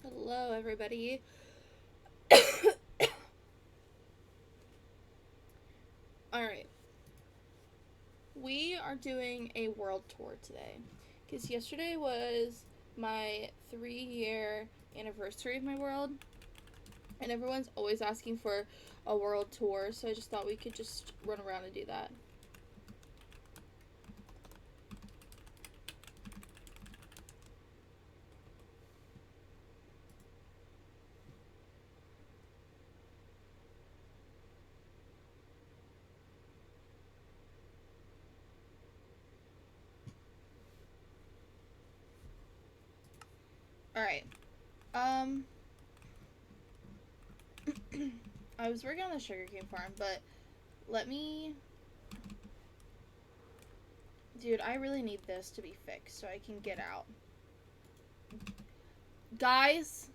Hello, everybody. Alright, we are doing a world tour today. Because yesterday was my 3-year anniversary of my world. And everyone's always asking for a world tour, so I just thought we could just run around and do that. Alright. I was working on the sugarcane farm, but let me... Dude, I really need this to be fixed so I can get out. Guys,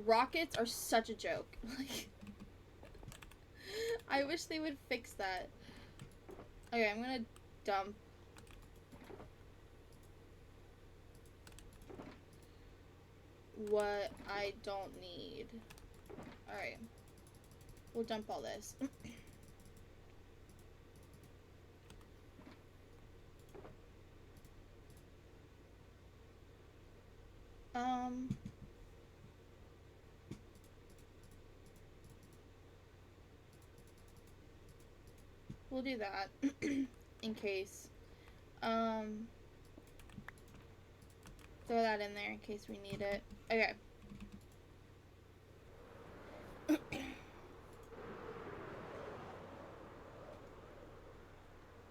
rockets are such a joke. Like, I wish they would fix that. Okay, I'm gonna dump what I don't need. Alright. We'll dump all this. We'll do that in case. Throw that in there in case we need it. Okay.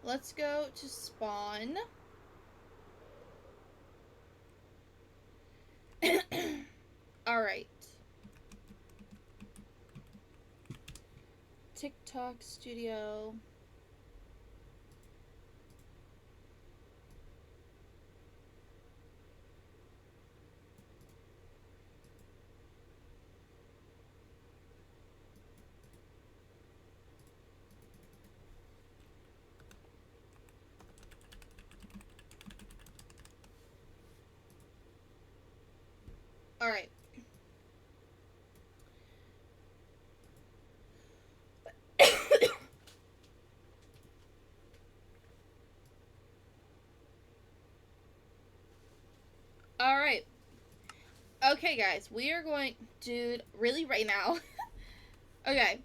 Let's go to spawn. Alright. TikTok studio. Alright. Alright. Okay, guys. We are going... Dude, really right now? Okay.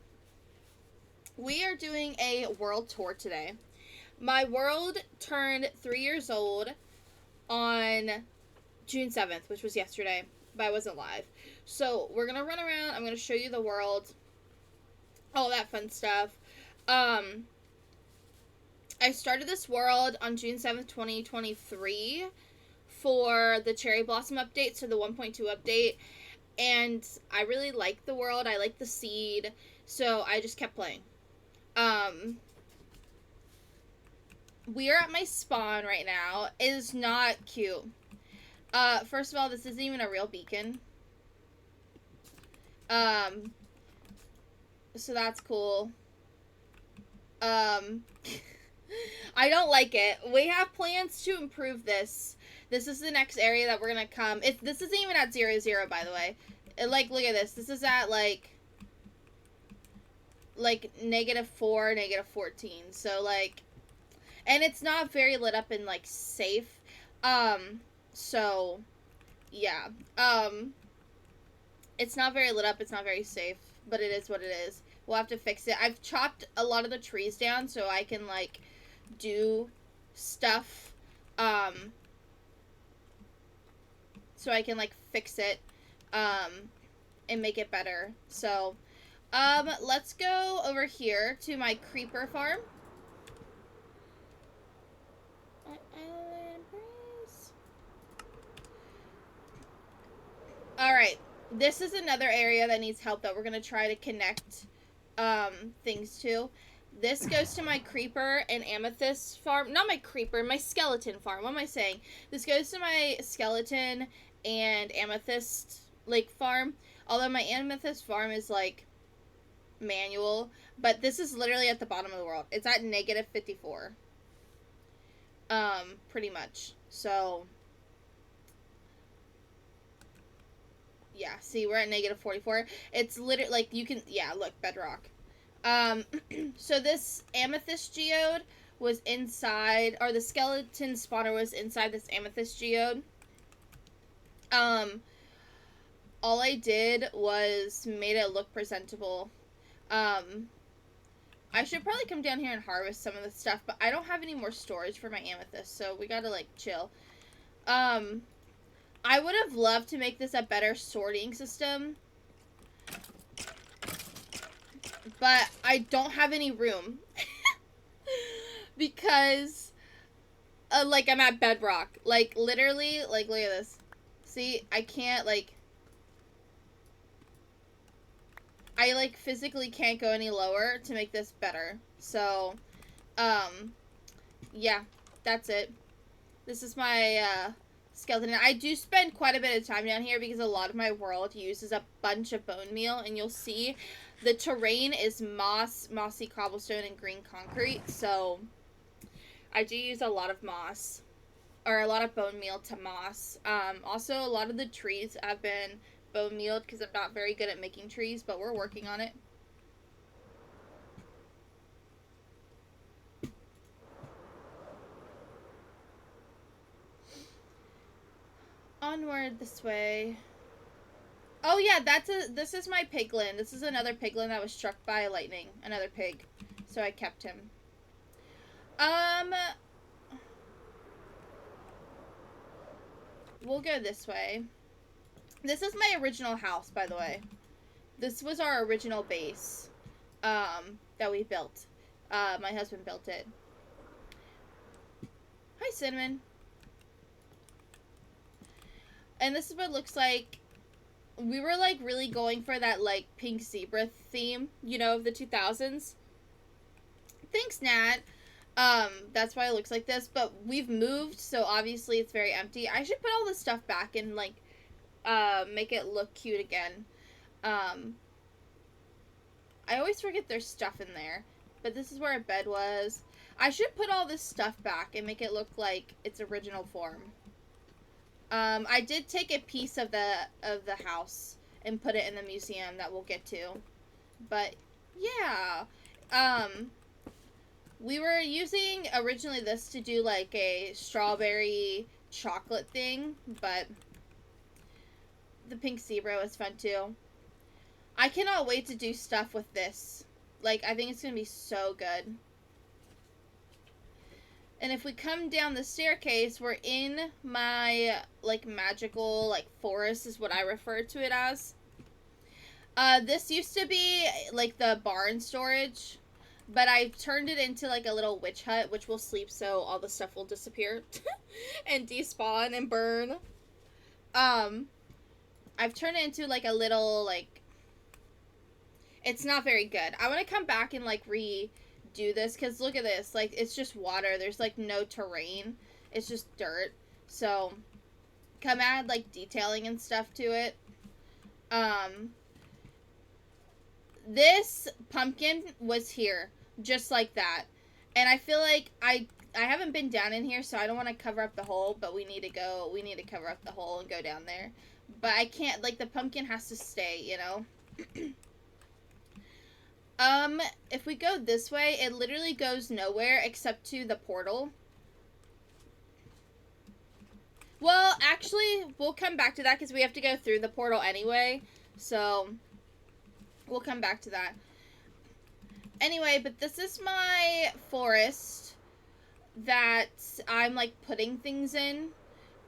We are doing a world tour today. My world turned 3 years old on June 7th, which was yesterday, but I wasn't live. So we're gonna run around. I'm gonna show you the world, all that fun stuff. I started this world on June 7th, 2023 for the Cherry Blossom update, so the 1.2 update, and I really liked the world. I liked the seed, so I just kept playing. We are at my spawn right now. It is not cute. First of all, this isn't even a real beacon. So that's cool. I don't like it. We have plans to improve this. This is the next area that we're gonna come. This isn't even at 0, by the way. Like, look at this. This is at, like -4, -14. So, like... And it's not very lit up and, like, safe. So... Yeah. It's not very lit up. It's not very safe. But it is what it is. We'll have to fix it. I've chopped a lot of the trees down so I can, like, do stuff. So I can, like, fix it. And make it better. So, let's go over here to my creeper farm. this is another area that needs help that we're going to try to connect things to. This goes to my creeper and amethyst farm. Not my creeper, my skeleton farm. What am I saying? This goes to my skeleton and amethyst like farm. Although my amethyst farm is like manual, but this is literally at the bottom of the world. It's at negative 54. Pretty much. So yeah, see, we're at negative 44. It's literally like you can, yeah, look, bedrock. So this amethyst geode was inside, or the skeleton spawner was inside this amethyst geode. All I did was made it look presentable. I should probably come down here and harvest some of the stuff, but I don't have any more storage for my amethyst, so we gotta, like, chill. I would have loved to make this a better sorting system, but I don't have any room. Because, like, I'm at bedrock. Like, literally, like, look at this. See, I can't, like, I, like, physically can't go any lower to make this better. So, yeah, that's it. This is my, skeleton. I do spend quite a bit of time down here because a lot of my world uses a bunch of bone meal, and you'll see the terrain is mossy cobblestone, and green concrete, so I do use a lot of moss, or a lot of bone meal to moss. Also, a lot of the trees have been bone mealed because I'm not very good at making trees, but we're working on it. Onward this way. Oh yeah, this is my piglin. This is another piglin that was struck by lightning. Another pig. So I kept him. We'll go this way. This is my original house, by the way. This was our original base, that we built. My husband built it. Hi, Cinnamon. And this is what it looks like. We were, like, really going for that, like, pink zebra theme, you know, of the 2000s. Thanks, Nat. That's why it looks like this, but we've moved, so obviously it's very empty. I should put all this stuff back and, like, make it look cute again. I always forget there's stuff in there, but this is where a bed was. I should put all this stuff back and make it look like its original form. I did take a piece of the house and put it in the museum that we'll get to. But, yeah. We were using originally this to do, like, a strawberry chocolate thing, but the pink zebra was fun, too. I cannot wait to do stuff with this. Like, I think it's gonna be so good. And if we come down the staircase, we're in my, like, magical, like, forest is what I refer to it as. This used to be, like, the barn storage, but I've turned it into, like, a little witch hut, which will sleep so all the stuff will disappear and despawn and burn. I've turned it into, like, a little, like, it's not very good. I want to come back and, like, do this, because look at this, like, it's just water. There's, like, no terrain. It's just dirt. So come add, like, detailing and stuff to it. This pumpkin was here just like that, and I feel like I haven't been down in here, so I don't want to cover up the hole, but we need to cover up the hole and go down there. But I can't, like, the pumpkin has to stay, you know. If we go this way, it literally goes nowhere except to the portal. Well, actually, we'll come back to that because we have to go through the portal anyway. So, we'll come back to that. Anyway, but this is my forest that I'm, like, putting things in.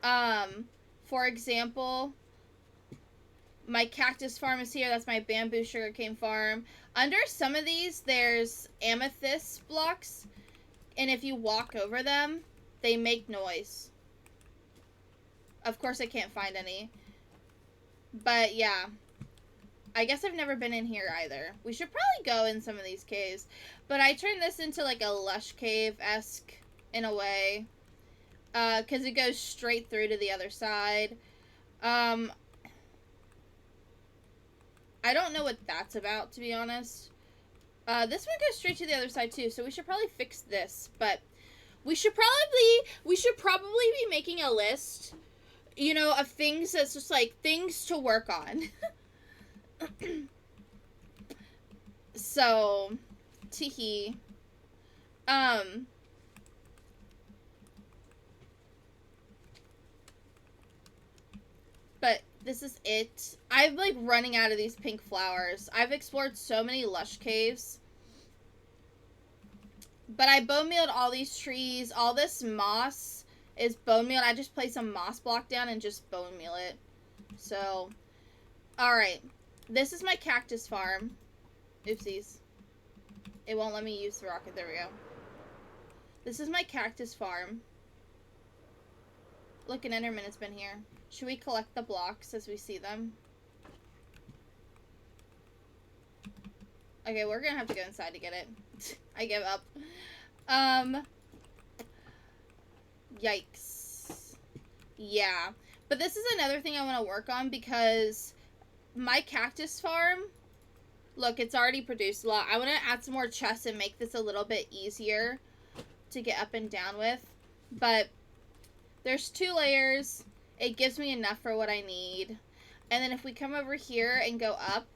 For example, my cactus farm is here. That's my bamboo sugarcane farm. Under some of these, there's amethyst blocks, and if you walk over them, they make noise. Of course, I can't find any. But yeah, I guess I've never been in here either. We should probably go in some of these caves. But I turned this into like a lush cave-esque in a way. Because it goes straight through to the other side. I don't know what that's about, to be honest. This one goes straight to the other side too, so we should probably fix this. But we should probably be making a list, you know, of things that's just like things to work on. So, teehee. But this is it. I'm like running out of these pink flowers. I've explored so many lush caves. But I bone mealed all these trees. All this moss is bone mealed. I just place a moss block down and just bone meal it. So, alright. This is my cactus farm. Oopsies. It won't let me use the rocket. There we go. This is my cactus farm. Look, an Enderman has been here. Should we collect the blocks as we see them? Okay, we're gonna have to go inside to get it. I give up. Yikes. Yeah. But this is another thing I want to work on because my cactus farm, look, it's already produced a lot. I want to add some more chests and make this a little bit easier to get up and down with. But there's 2 layers. It gives me enough for what I need. And then if we come over here and go up,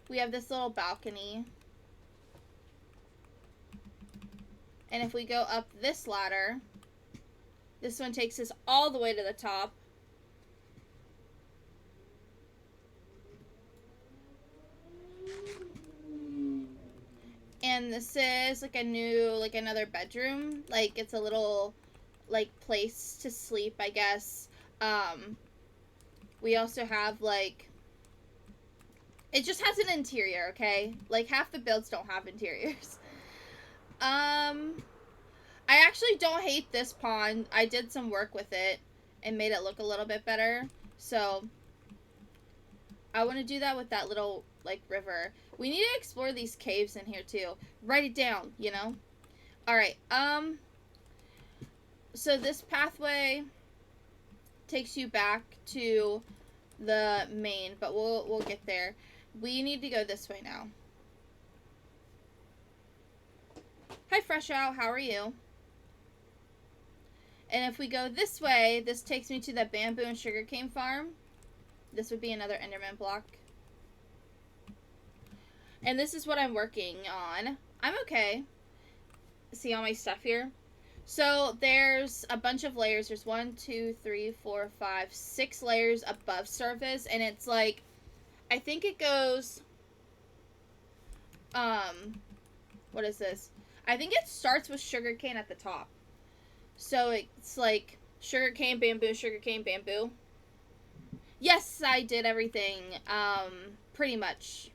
we have this little balcony. And if we go up this ladder, this one takes us all the way to the top. And this is like a new, like another bedroom. Like it's a little, like place to sleep, I guess. We also have like, it just has an interior, okay? Like half the builds don't have interiors. I actually don't hate this pond. I did some work with it and made it look a little bit better. So I want to do that with that little like river. We need to explore these caves in here too. Write it down, you know? Alright, so this pathway takes you back to the main, but we'll get there. We need to go this way now. Hi, Fresh Out, how are you? And if we go this way, this takes me to the bamboo and sugarcane farm. This would be another Enderman block. And this is what I'm working on. I'm okay. See all my stuff here? So there's a bunch of layers. There's 1, 2, 3, 4, 5, 6 layers above surface. And it's like, I think it goes, what is this? I think it starts with sugarcane at the top. So it's like sugarcane, bamboo, sugarcane, bamboo. Yes, I did everything. Pretty much.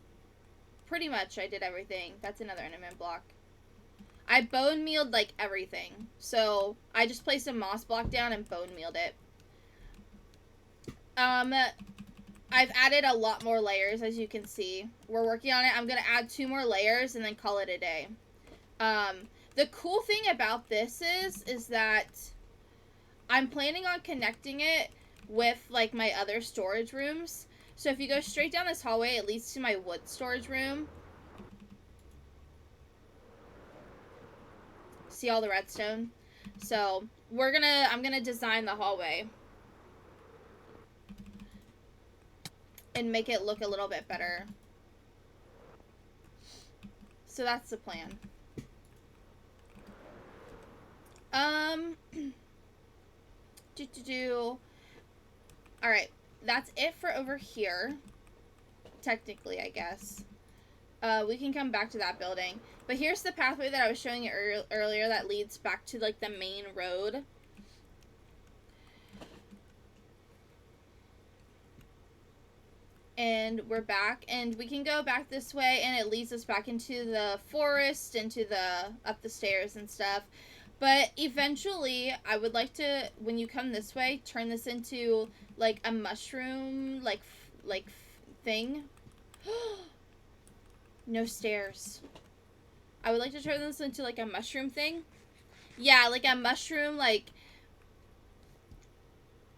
Pretty much I did everything. That's another Enderman block. I bone mealed like everything. So I just placed a moss block down and bone mealed it. I've added a lot more layers, as you can see. We're working on it. I'm going to add 2 more layers and then call it a day. The cool thing about this is that I'm planning on connecting it with like my other storage rooms. So if you go straight down this hallway, it leads to my wood storage room. See all the redstone? So I'm gonna design the hallway and make it look a little bit better. So that's the plan. Alright, that's it for over here. Technically, I guess. We can come back to that building. But here's the pathway that I was showing you earlier that leads back to, like, the main road. And we're back. And we can go back this way, and it leads us back into the forest, up the stairs and stuff. But eventually, I would like to, when you come this way, turn this into like a mushroom, thing. No stairs. I would like to turn this into like a mushroom thing. Yeah, like a mushroom, like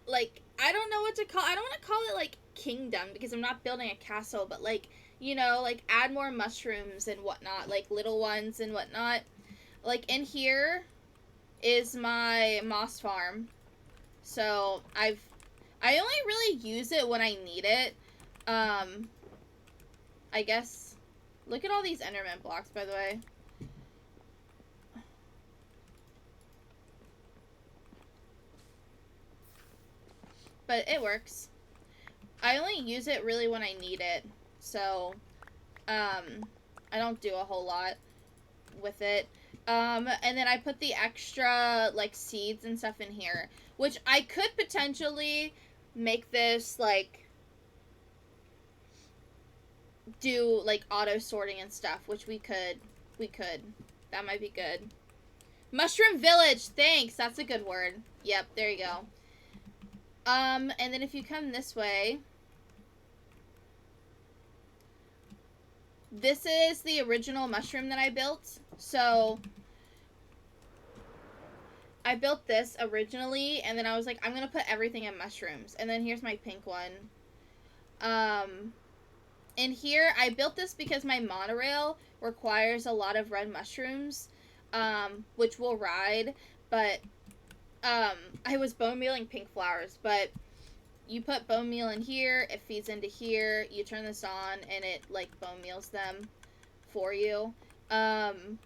I don't know what to call. I don't want to call it like kingdom because I'm not building a castle, but like like add more mushrooms and whatnot, like little ones and whatnot. Like in here is my moss farm, so I only really use it when I need it. Um, I guess. Look at all these Enderman blocks, by the way. But it works. I only use it really when I need it, so I don't do a whole lot with it. And then I put the extra like seeds and stuff in here, which I could potentially make this like do like auto sorting and stuff, which we could. That might be good. Mushroom Village, thanks. That's a good word. Yep, there you go. And then if you come this way, this is the original mushroom that I built. So I built this originally, and then I was like, I'm gonna put everything in mushrooms. And then here's my pink one. In here, I built this because my monorail requires a lot of red mushrooms, which we'll ride. But I was bone mealing pink flowers, but you put bone meal in here, it feeds into here, you turn this on, and it, like, bone meals them for you. And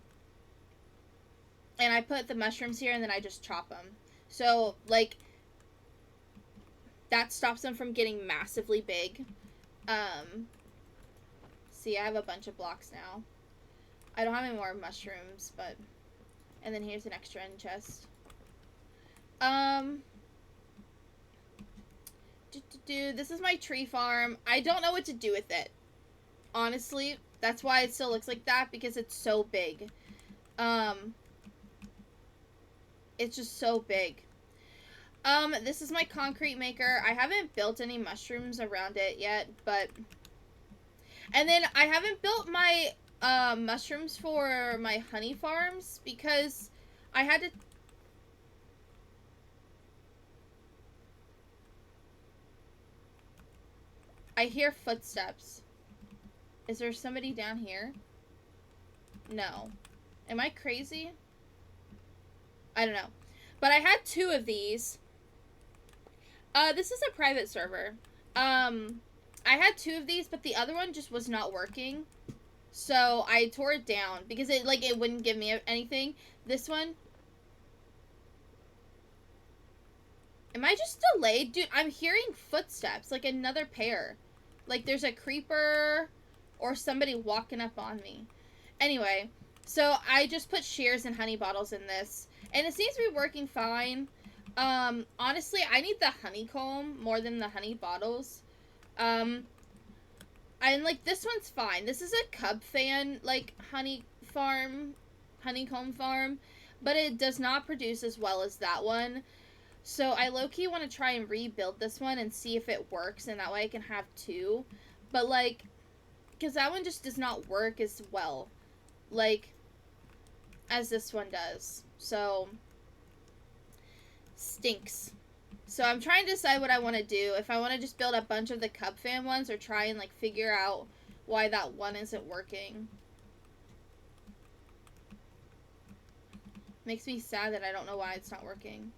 I put the mushrooms here, and then I just chop them. So, like, that stops them from getting massively big. See, I have a bunch of blocks now. I don't have any more mushrooms, but... And then here's an extra end chest. This is my tree farm. I don't know what to do with it. Honestly, that's why it still looks like that, because it's so big. It's just so big. This is my concrete maker. I haven't built any mushrooms around it yet, but... And then I haven't built my, mushrooms for my honey farms, because I had to... I hear footsteps. Is there somebody down here? No. Am I crazy? I don't know. But I had 2 of these. This is a private server. I had 2 of these, but the other one just was not working. So I tore it down because it wouldn't give me anything. This one. Am I just delayed? Dude, I'm hearing footsteps. Like another pair. Like there's a creeper or somebody walking up on me. Anyway, so I just put shears and honey bottles in this. And it seems to be working fine. Honestly, I need the honeycomb more than the honey bottles. And like this one's fine. This is a cub fan like honeycomb farm, but it does not produce as well as that one. So I low-key want to try and rebuild this one and see if it works, and that way I can have 2. But like, because that one just does not work as well, like, as this one does. So, stinks. So I'm trying to decide what I want to do. If I want to just build a bunch of the Cub fan ones, or try and like figure out why that one isn't working. Makes me sad that I don't know why it's not working.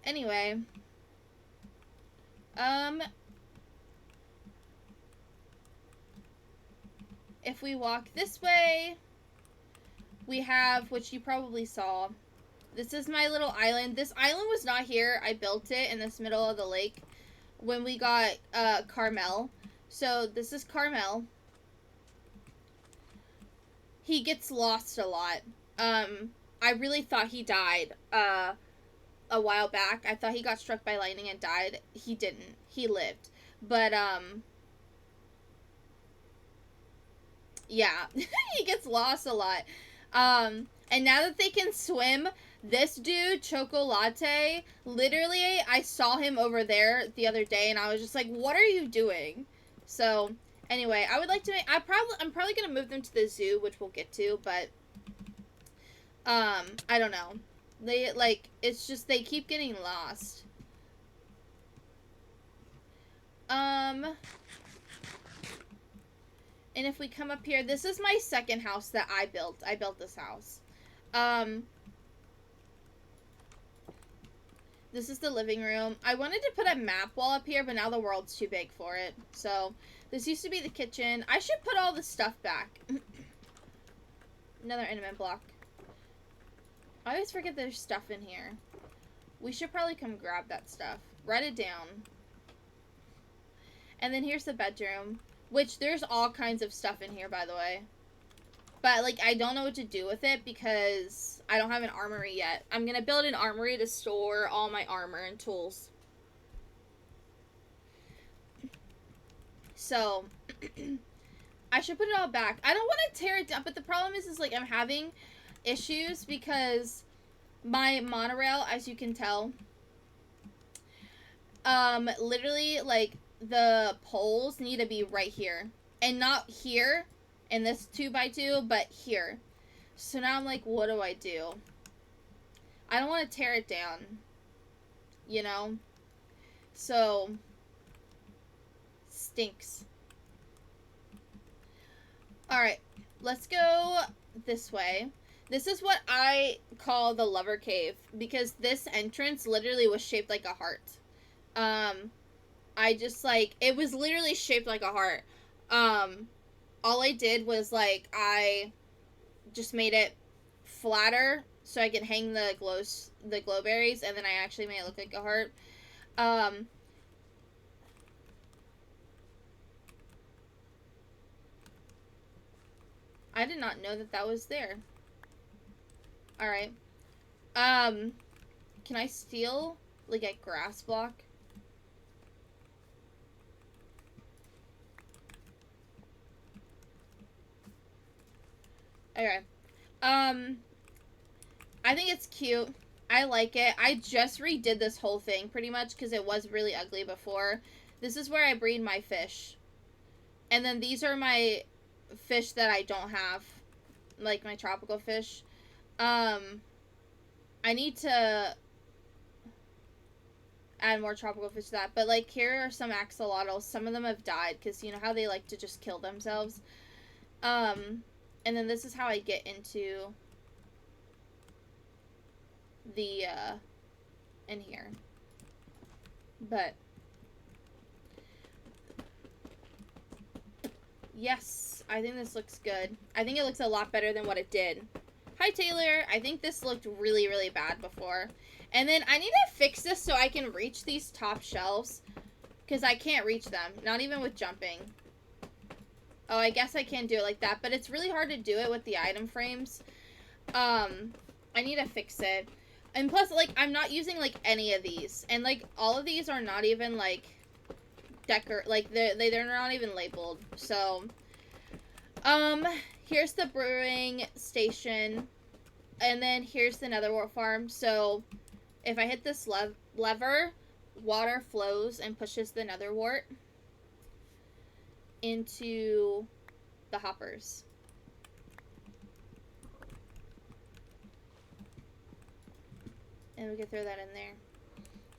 Anyway. If we walk this way, we have, which you probably saw, this is my little island. This island was not here. I built it in this middle of the lake when we got Carmel. So this is Carmel. He gets lost a lot. I really thought he died a while back. I thought he got struck by lightning and died. He didn't. He lived. But Yeah, he gets lost a lot. And now that they can swim, this dude, Choco Latte, literally, I saw him over there the other day, and I was just like, "What are you doing?" So, anyway, I would like to make. I'm probably gonna move them to the zoo, which we'll get to, but I don't know. They like it's just they keep getting lost. And if we come up here, this is my second house that I built. I built this house. Um, this is the living room. I wanted to put a map wall up here, but now the world's too big for it. So, this used to be the kitchen. I should put all the stuff back. Another intimate block. I always forget there's stuff in here. We should probably come grab that stuff. Write it down. And then here's the bedroom, which there's all kinds of stuff in here, by the way. But, like, I don't know what to do with it because I don't have an armory yet. I'm going to build an armory to store all my armor and tools. So, I should put it all back. I don't want to tear it down, but the problem is like, I'm having issues because my monorail, as you can tell, literally, like, the poles need to be right here. And not here in this 2x2, but here. So now I'm like, what do I do? I don't want to tear it down. You know? So, stinks. Alright, let's go this way. This is what I call the lover cave, because this entrance literally was shaped like a heart. I just, like, it was literally shaped like a heart. All I did was, like, I just made it flatter so I could hang the glowberries, and then I actually made it look like a heart. I did not know that that was there. Alright. Can I steal, like, a grass block? Okay. I think it's cute. I like it. I just redid this whole thing, pretty much, because it was really ugly before. This is where I breed my fish. And then these are my fish that I don't have. Like, my tropical fish. I need to add more tropical fish to that. But, like, here are some axolotls. Some of them have died, because you know how they like to just kill themselves? And then this is how I get into the, in here. But, yes, I think this looks good. I think it looks a lot better than what it did. Hi, Taylor. I think this looked really, really bad before. And then I need to fix this so I can reach these top shelves, because I can't reach them, not even with jumping. Oh, I guess I can do it like that, but it's really hard to do it with the item frames. I need to fix it. And plus, like, I'm not using, like, any of these. And, like, all of these are not even, like, like, they're not even labeled. So, here's the brewing station. And then here's the netherwort farm. So, if I hit this lever, water flows and pushes the netherwort into the hoppers. And we can throw that in there.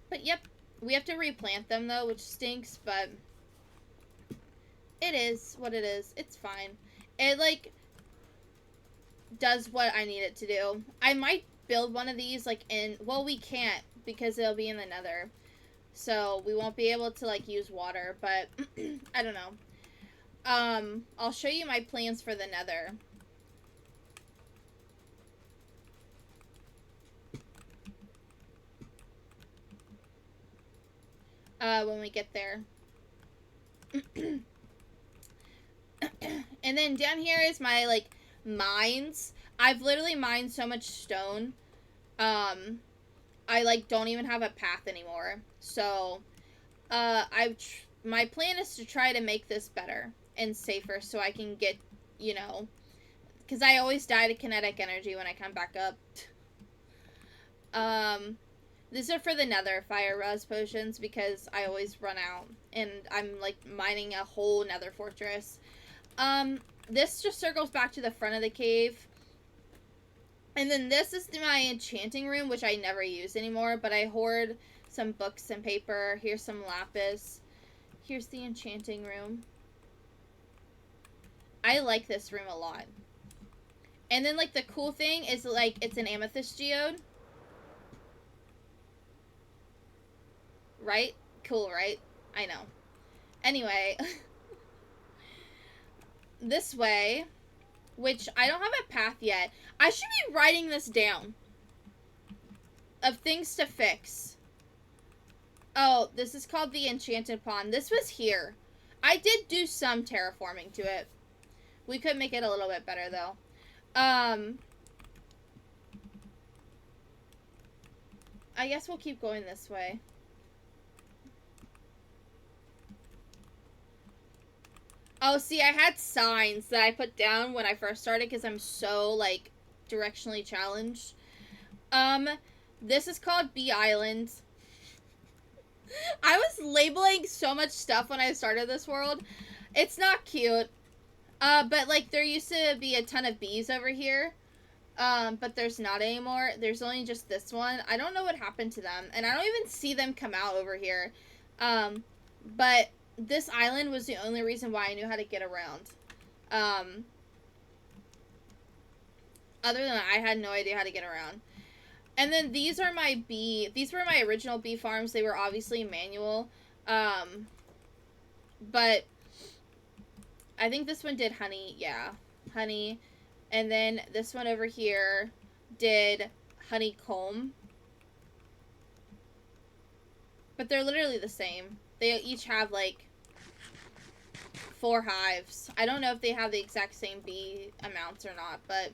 But yep, we have to replant them though, which stinks, but it is what it is. It's fine. It, like, does what I need it to do. I might build one of these, like, in, well, we can't because it'll be in the nether. So we won't be able to, like, use water, but I don't know. I'll show you my plans for the nether. When we get there. And then down here is my, like, mines. I've literally mined so much stone. I, like, don't even have a path anymore. So, my plan is to try to make this better and safer so I can get you know, because I always die to kinetic energy when I come back up. These are for the nether fire res potions because I always run out and I'm like mining a whole nether fortress. This just circles back to the front of the cave. And then this is my enchanting room, which I never use anymore, but I hoard some books and paper. Here's some lapis. Here's the enchanting room. I like this room a lot. And then, like, the cool thing is, like, it's an amethyst geode. Right? Cool, right? I know. Anyway. This way, which I don't have a path yet. I should be writing this down. Of things to fix. Oh, this is called the Enchanted Pond. This was here. I did do some terraforming to it. We could make it a little bit better, though. I guess we'll keep going this way. Oh, see, I had signs that I put down when I first started because I'm so, like, directionally challenged. This is called Bee Island. I was labeling so much stuff when I started this world. It's not cute. But, like, there used to be a ton of bees over here. But there's not anymore. There's only just this one. I don't know what happened to them. And I don't even see them come out over here. But this island was the only reason why I knew how to get around. Other than that, I had no idea how to get around. And then these are my bee... These were my original bee farms. They were obviously manual. But I think this one did honey. Yeah, honey. And then this one over here did honeycomb. But they're literally the same. They each have, like, 4 hives. I don't know if they have the exact same bee amounts or not, but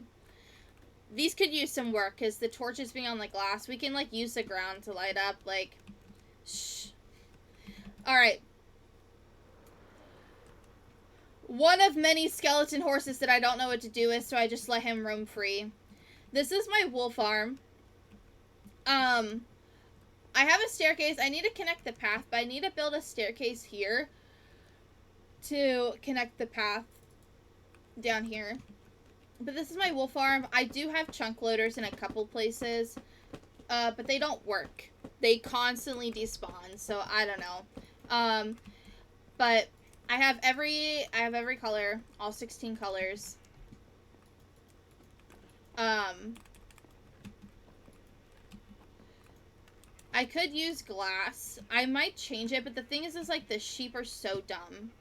these could use some work because the torches being on the glass, we can, like, use the ground to light up, like, shh. Alright. One of many skeleton horses that I don't know what to do with, so I just let him roam free. This is my wool farm. I have a staircase. I need to connect the path, but I need to build a staircase here to connect the path down here. But this is my wool farm. I do have chunk loaders in a couple places, but they don't work. They constantly despawn, so I don't know. But I have every color, all 16 colors. I could use glass. I might change it, but the thing is like, the sheep are so dumb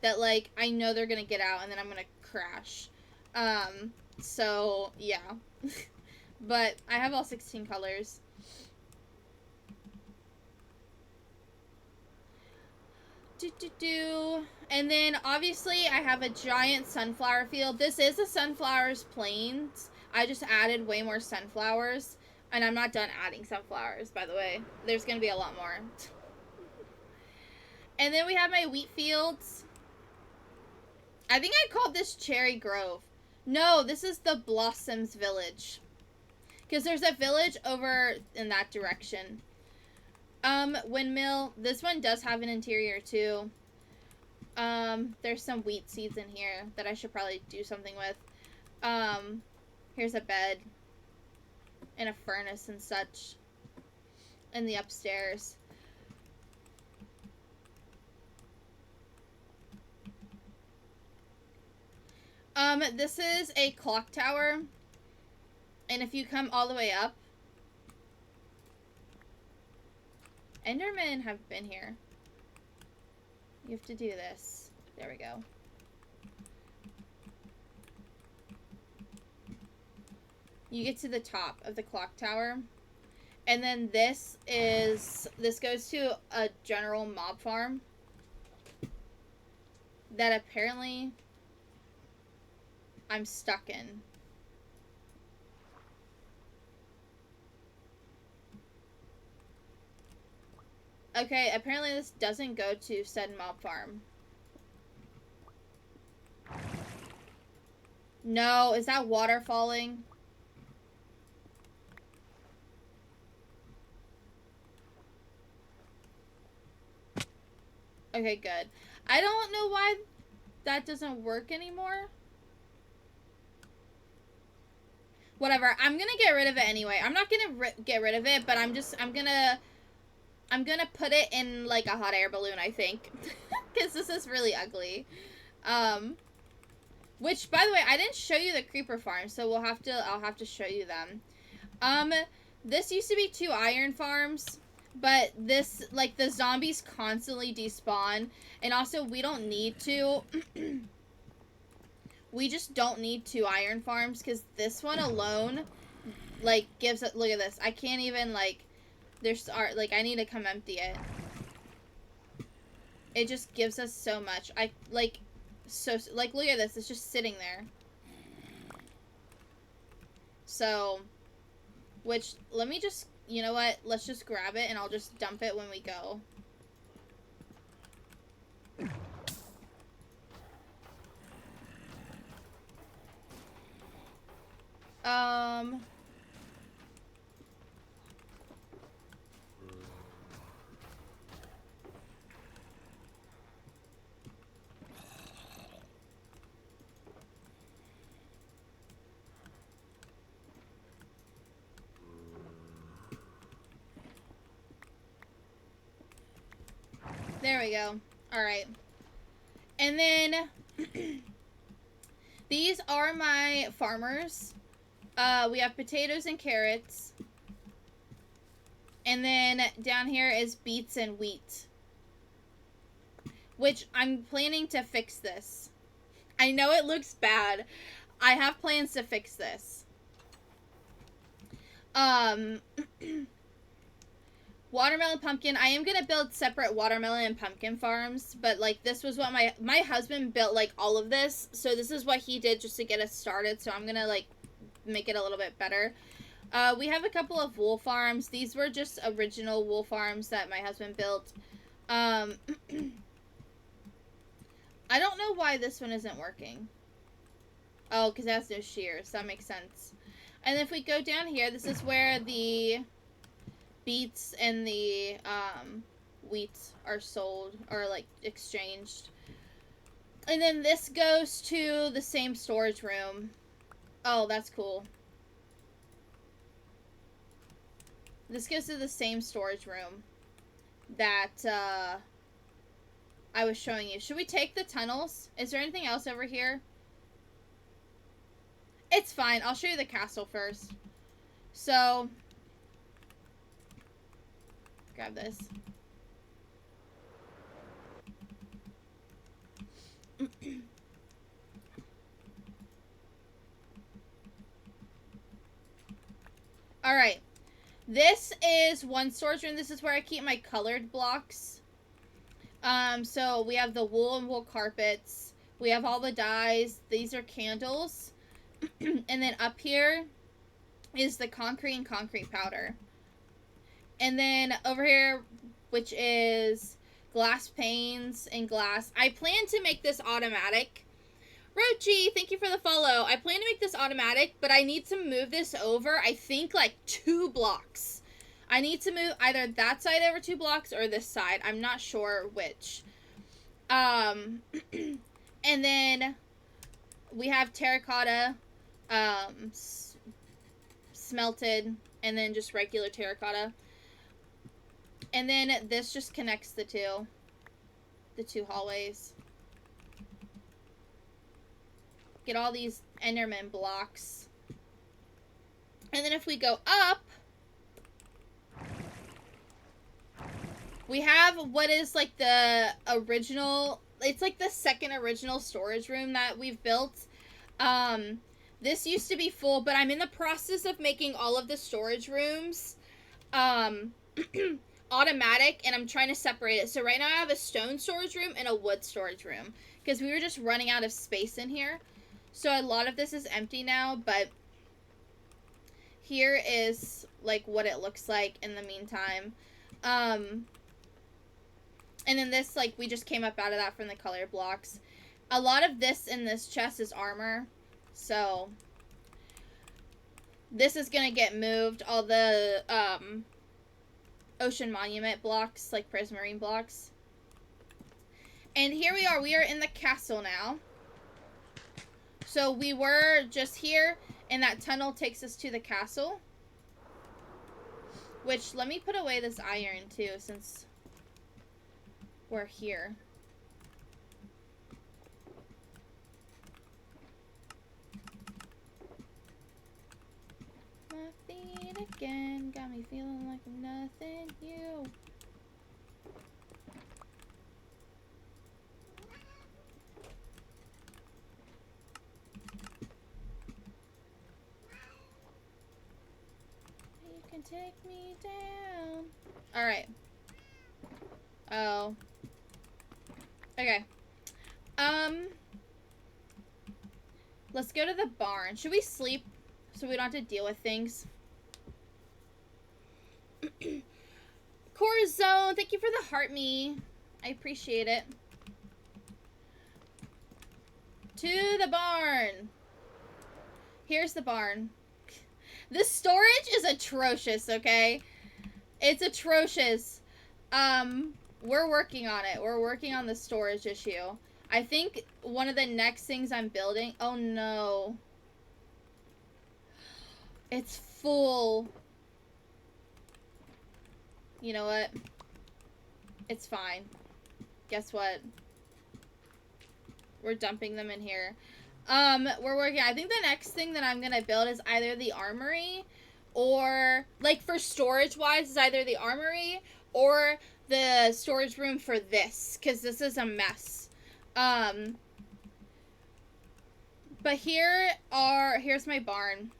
that, like, I know they're gonna get out and then I'm gonna crash. So, yeah. But I have all 16 colors. And then, obviously, I have a giant sunflower field. This is a sunflowers plains. I just added way more sunflowers. And I'm not done adding sunflowers, by the way. There's going to be a lot more. And then we have my wheat fields. I think I called this Cherry Grove. No, this is the Blossoms Village. Because there's a village over in that direction. Windmill. This one does have an interior, too. There's some wheat seeds in here that I should probably do something with. Here's a bed. And a furnace and such. In the upstairs. This is a clock tower. And if you come all the way up, Endermen have been here. You have to do this. There we go. You get to the top of the clock tower. And then this goes to a general mob farm. That apparently I'm stuck in. Okay, apparently this doesn't go to said mob farm. No, is that water falling? Okay, good. I don't know why that doesn't work anymore. Whatever. I'm gonna get rid of it anyway. I'm not gonna get rid of it, but I'm gonna put it in like a hot air balloon, I think. Because this is really ugly. Which, by the way, I didn't show you the creeper farm, so I'll have to show you them. This used to be 2 iron farms, but this, like, the zombies constantly despawn, and also we don't need to. We just don't need 2 iron farms, because this one alone, like, gives it, look at this. I can't even, like, there's, like, I need to come empty it. It just gives us so much. Like, look at this. It's just sitting there. So, which, let me just, you know what? Let's just grab it, and I'll just dump it when we go. There we go. Alright. And then, these are my farmers. We have potatoes and carrots. And then down here is beets and wheat. Which I'm planning to fix this. I know it looks bad. I have plans to fix this. Watermelon, pumpkin. I am going to build separate watermelon and pumpkin farms. But, like, this was what my husband built, like, all of this. So this is what he did just to get us started. So I'm going to, like, make it a little bit better. We have a couple of wool farms. These were just original wool farms that my husband built. I don't know why this one isn't working. Oh, because it has no shears. That makes sense. And if we go down here, this is where the beets and the wheat are sold, or like exchanged. And then this goes to the same storage room. Oh, that's cool. This goes to the same storage room that I was showing you. Should we take the tunnels? Is there anything else over here? It's fine. I'll show you the castle first. So, grab this. Alright. This is one storage room. This is where I keep my colored blocks. So we have the wool and wool carpets. We have all the dyes. These are candles. And then up here is the concrete and concrete powder. And then over here, which is glass panes and glass. I plan to make this automatic. Rochi, thank you for the follow. I plan to make this automatic, but I need to move this over, I think, like 2 blocks. I need to move either that side over 2 blocks or this side. I'm not sure which. And then we have terracotta, smelted, and then just regular terracotta. And then this just connects the two hallways. Get all these Enderman blocks. And then if we go up, we have what is like the original, it's like the second original storage room that we've built. This used to be full, but I'm in the process of making all of the storage rooms automatic, and I'm trying to separate it. So right now I have a stone storage room and a wood storage room because we were just running out of space in here. So a lot of this is empty now, but here is like what it looks like in the meantime. And then this, like, we just came up out of that from the color blocks. A lot of this in this chest is armor. So this is gonna get moved. All the Ocean Monument blocks, like Prismarine blocks. And here we are. We are in the castle now. So we were just here, and that tunnel takes us to the castle. Which, let me put away this iron, too, since we're here. My feet again, got me feeling like I'm nothing new. You can take me down. Alright. Oh. Okay. Let's go to the barn. Should we sleep so we don't have to deal with things? Corazon, thank you for the heart me. I appreciate it. To the barn. Here's the barn. This storage is atrocious, okay? It's atrocious. We're working on it. We're working on the storage issue. I think one of the next things I'm building... Oh, no. It's full. You know what? It's fine. Guess what? We're dumping them in here. We're working... I think the next thing that I'm gonna build is either the armory or... Like, for storage-wise, is either the armory or the storage room for this. Because this is a mess. But here's my barn.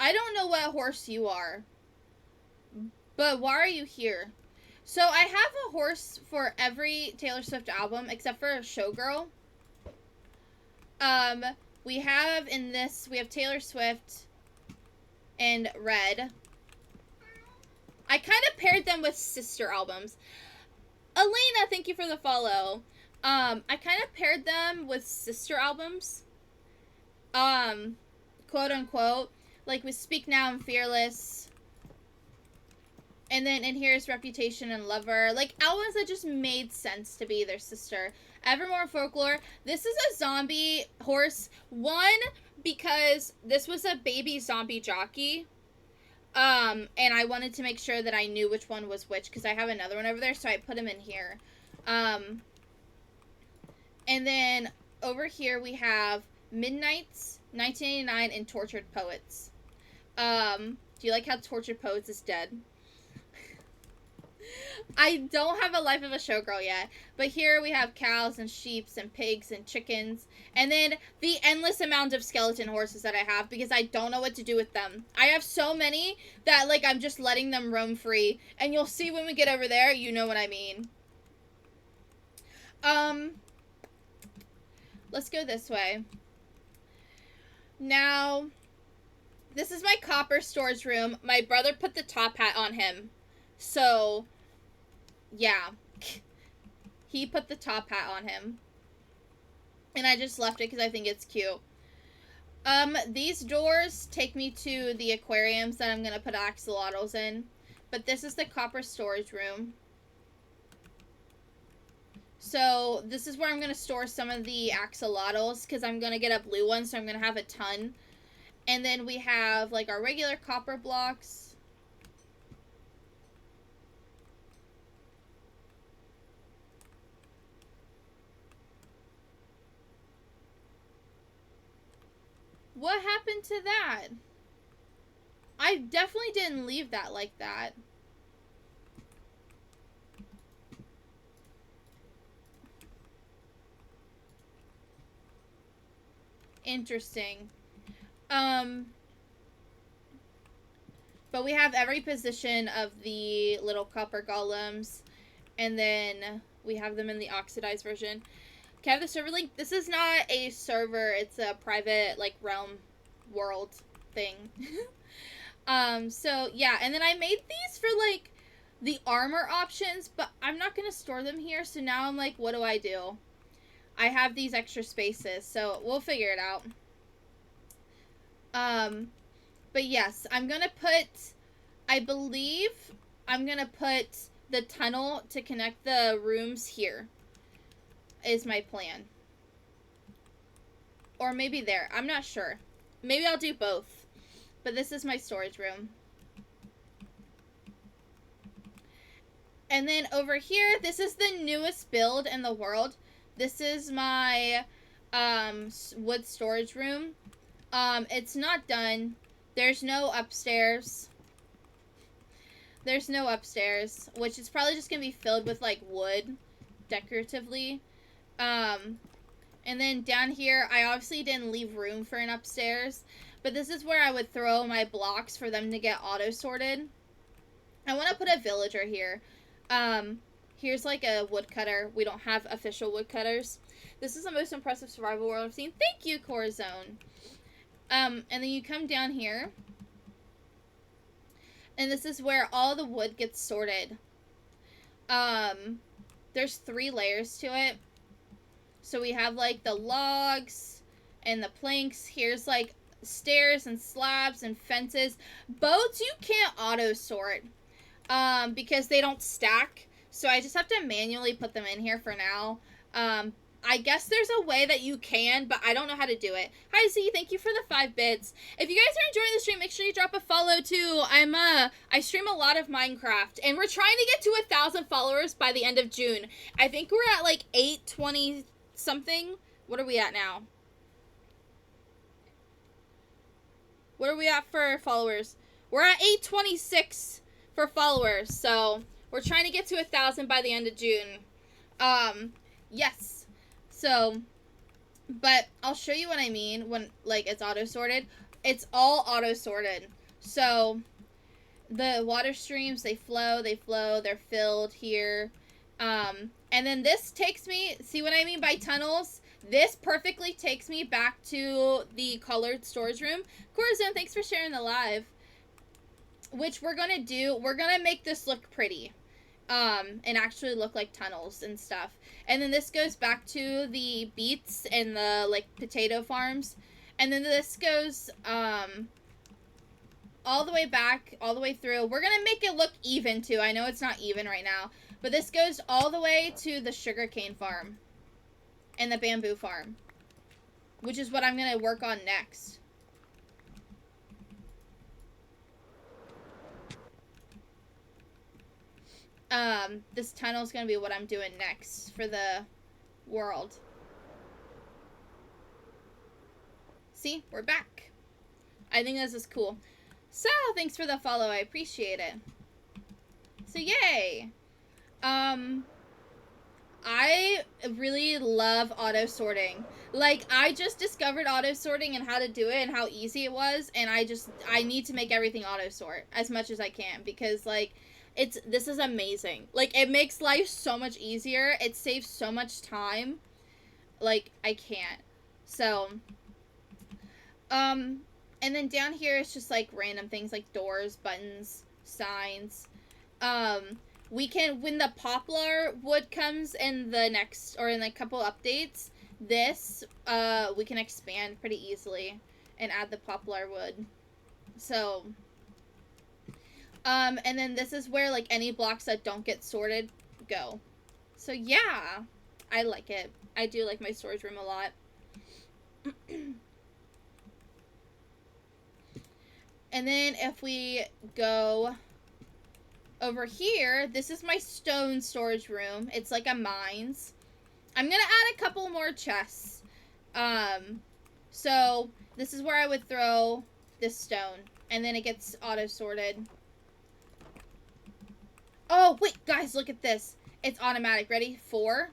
I don't know what horse you are, but why are you here? So I have a horse for every Taylor Swift album except for Showgirl. We have in this, we have Taylor Swift and Red. I kind of paired them with sister albums. Elena, thank you for the follow. I kind of paired them with sister albums. Quote unquote. Like with Speak Now and Fearless. And then in here's Reputation and Lover. Like albums that just made sense to be their sister. Evermore Folklore. This is a zombie horse. One, because this was a baby zombie jockey. And I wanted to make sure that I knew which one was which, because I have another one over there, so I put him in here. And then over here we have Midnights, 1989, and Tortured Poets. Do you like how Tortured Poets is dead? I don't have a Life of a Showgirl yet, but here we have cows and sheeps and pigs and chickens, and then the endless amount of skeleton horses that I have because I don't know what to do with them. I have so many that, like, I'm just letting them roam free, and you'll see when we get over there, you know what I mean. Let's go this way. Now, this is my copper storage room. My brother put the top hat on him, so... yeah, he put the top hat on him, and I just left it because I think it's cute. These doors take me to the aquariums that I'm gonna put axolotls in, but this is the copper storage room. So this is where I'm gonna store some of the axolotls because I'm gonna get a blue one, so I'm gonna have a ton. And then we have like our regular copper blocks. What happened to that? I definitely didn't leave that like that. Interesting. But we have every position of the little copper golems. And then we have them in the oxidized version. Can I have the server link? This is not a server. It's a private, like, realm world thing. So yeah, and then I made these for like the armor options, but I'm not gonna store them here, so now I'm like, what do I do? I have these extra spaces, so we'll figure it out. But yes, I believe I'm gonna put the tunnel to connect the rooms here, is my plan. Or maybe there, I'm not sure. Maybe I'll do both. But this is my storage room. And then over here, this is the newest build in the world. This is my wood storage room. It's not done. There's no upstairs. There's no upstairs, which is probably just gonna be filled with like wood decoratively. And then down here, I obviously didn't leave room for an upstairs, but this is where I would throw my blocks for them to get auto sorted. I want to put a villager here. Here's like a woodcutter. We don't have official woodcutters. This is the most impressive survival world I've seen. Thank you, Corazone. And then you come down here. And this is where all the wood gets sorted. There's 3 layers to it. So we have like the logs and the planks. Here's like stairs and slabs and fences. Boats you can't auto sort. Because they don't stack. So I just have to manually put them in here for now. I guess there's a way that you can, but I don't know how to do it. Hi Z, thank you for the 5 bits. If you guys are enjoying the stream, make sure you drop a follow too. I stream a lot of Minecraft, and we're trying to get to 1,000 followers by the end of June. I think we're at like 820 something. What are we at now? What are we at for followers? We're at 826 for followers, so we're trying to get to 1,000 by the end of June. Yes. So, but I'll show you what I mean when, like, it's auto-sorted. It's all auto-sorted. So, the water streams, they flow, they're filled here. And then this takes me, see what I mean by tunnels? This perfectly takes me back to the colored storage room. Corazon, thanks for sharing the live. Which we're gonna do, we're gonna make this look pretty. And actually look like tunnels and stuff. And then this goes back to the beets and the, like, potato farms. And then this goes, all the way back, all the way through. We're gonna make it look even, too. I know it's not even right now. But this goes all the way to the sugarcane farm. And the bamboo farm. Which is what I'm gonna work on next. This tunnel is going to be what I'm doing next for the world. See? We're back. I think this is cool. So, thanks for the follow. I appreciate it. So, yay! I really love auto-sorting. Like, I just discovered auto-sorting and how to do it and how easy it was, and I need to make everything auto-sort as much as I can, because, like, this is amazing. Like, it makes life so much easier. It saves so much time. Like, I can't. So, and then down here it's just, like, random things like doors, buttons, signs. We can, when the poplar wood comes in the next, or in a couple updates, we can expand pretty easily and add the poplar wood. So, and then this is where, like, any blocks that don't get sorted go. So, yeah. I like it. I do like my storage room a lot. And then if we go over here, this is my stone storage room. It's like a mines. I'm gonna add a couple more chests. So, this is where I would throw this stone. And then it gets auto-sorted. Oh, wait, guys, look at this. It's automatic. Ready? 4.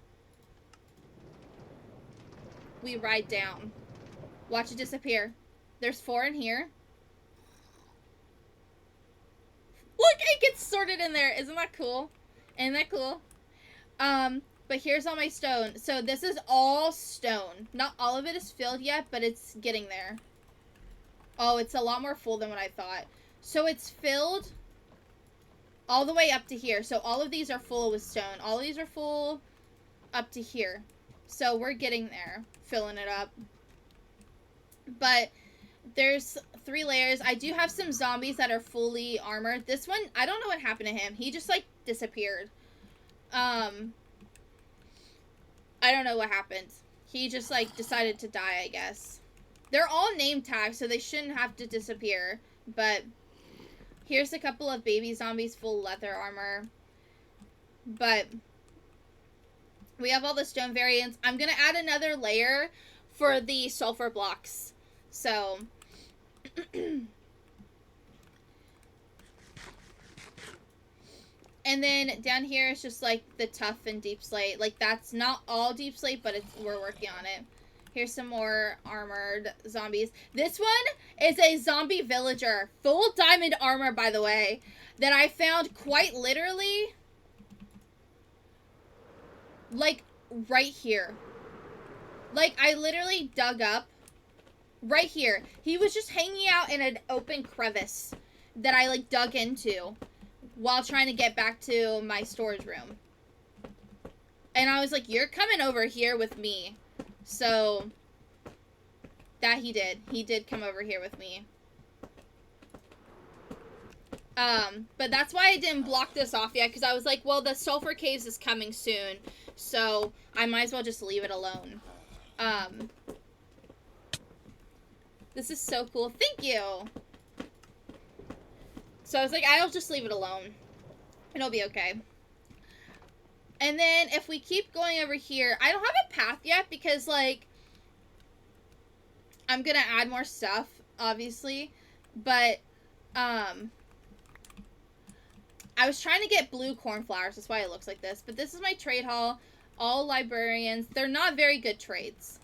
We ride down. Watch it disappear. There's 4 in here. Look, it gets sorted in there. Isn't that cool? Isn't that cool? But here's all my stone. So this is all stone. Not all of it is filled yet, but it's getting there. Oh, it's a lot more full than what I thought. So it's filled all the way up to here. So all of these are full with stone. All of these are full up to here. So we're getting there, filling it up. But there's 3 layers. I do have some zombies that are fully armored. This one, I don't know what happened to him. He just, like, disappeared. I don't know what happened. He just, like, decided to die, I guess. They're all name tags, so they shouldn't have to disappear. But here's a couple of baby zombies, full leather armor. But we have all the stone variants. I'm going to add another layer for the sulfur blocks. So and then down here is just like the tough and deep slate. Like that's not all deep slate, but we're working on it. Here's some more armored zombies. This one is a zombie villager, full diamond armor, by the way, that I found quite literally like right here. Like I literally dug up right here. He was just hanging out in an open crevice that I, like, dug into while trying to get back to my storage room. And I was like, you're coming over here with me. So, that he did. He did come over here with me. But that's why I didn't block this off yet, because I was like, well, the sulfur caves is coming soon. So, I might as well just leave it alone. This is so cool. Thank you. So I was like, I'll just leave it alone. It'll be okay. And then if we keep going over here, I don't have a path yet because, like, I'm going to add more stuff, obviously. But, I was trying to get blue cornflowers. That's why it looks like this. But this is my trade hall. All librarians. They're not very good trades.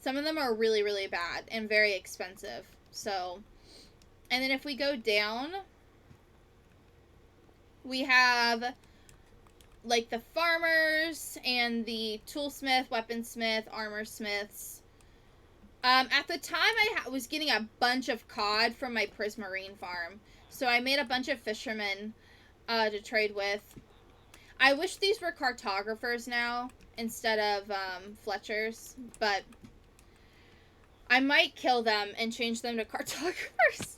Some of them are really, really bad and very expensive. So, and then if we go down, we have, like, the farmers and the toolsmith, weaponsmith, armor smiths. At the time, I was getting a bunch of cod from my Prismarine farm. So I made a bunch of fishermen to trade with. I wish these were cartographers now instead of Fletchers, but I might kill them and change them to cartographers.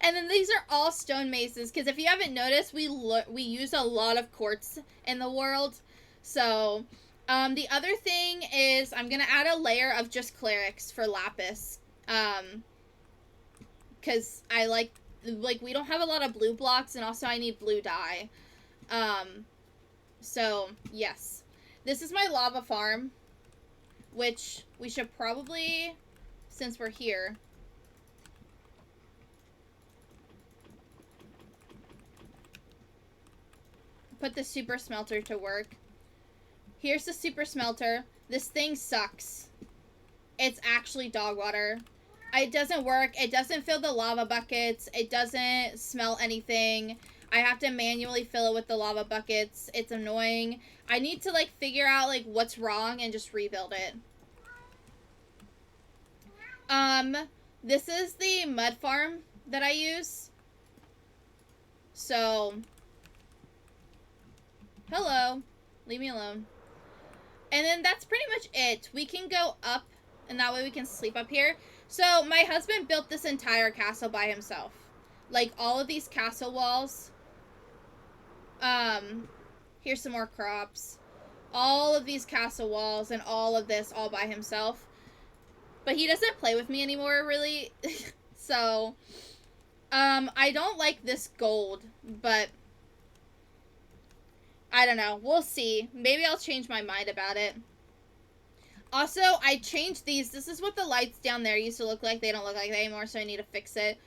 And then these are all stone maces, because if you haven't noticed, we use a lot of quartz in the world. So, the other thing is I'm going to add a layer of just clerics for lapis. Because I like, we don't have a lot of blue blocks, and also I need blue dye. So, yes. This is my lava farm, which we should probably, since we're here, put the super smelter to work. Here's the super smelter. This thing sucks. It's actually dog water. It doesn't work. It doesn't fill the lava buckets. It doesn't smell anything. I have to manually fill it with the lava buckets. It's annoying. I need to, like, figure out, like, what's wrong and just rebuild it. This is the mud farm that I use. So, hello. Leave me alone. And then that's pretty much it. We can go up, and that way we can sleep up here. So, my husband built this entire castle by himself. Like, all of these castle walls. Here's some more crops. All of these castle walls and all of this all by himself. But he doesn't play with me anymore, really. So, I don't like this gold, but I don't know. We'll see. Maybe I'll change my mind about it. Also, I changed these. This is what the lights down there used to look like. They don't look like that anymore, so I need to fix it.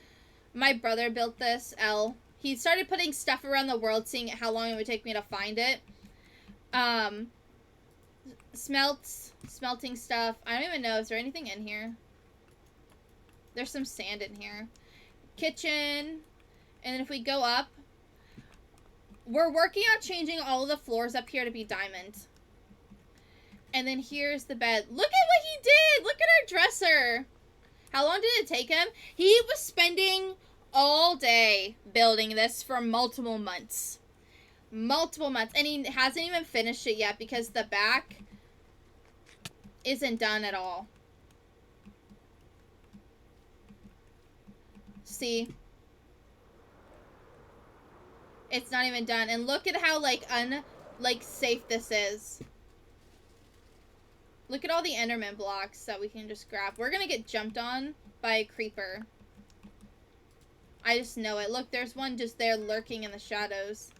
My brother built this, L. He started putting stuff around the world, seeing how long it would take me to find it. Smelting stuff. I don't even know. Is there anything in here? There's some sand in here. Kitchen. And then if we go up, we're working on changing all of the floors up here to be diamond. And then here's the bed. Look at what he did! Look at our dresser! How long did it take him? He was spending all day building this for multiple months. Multiple months. And he hasn't even finished it yet because the back isn't done at all. See? It's not even done. And look at how, like, safe this is. Look at all the Enderman blocks that we can just grab. We're gonna get jumped on by a creeper. I just know it. Look, there's one just there lurking in the shadows.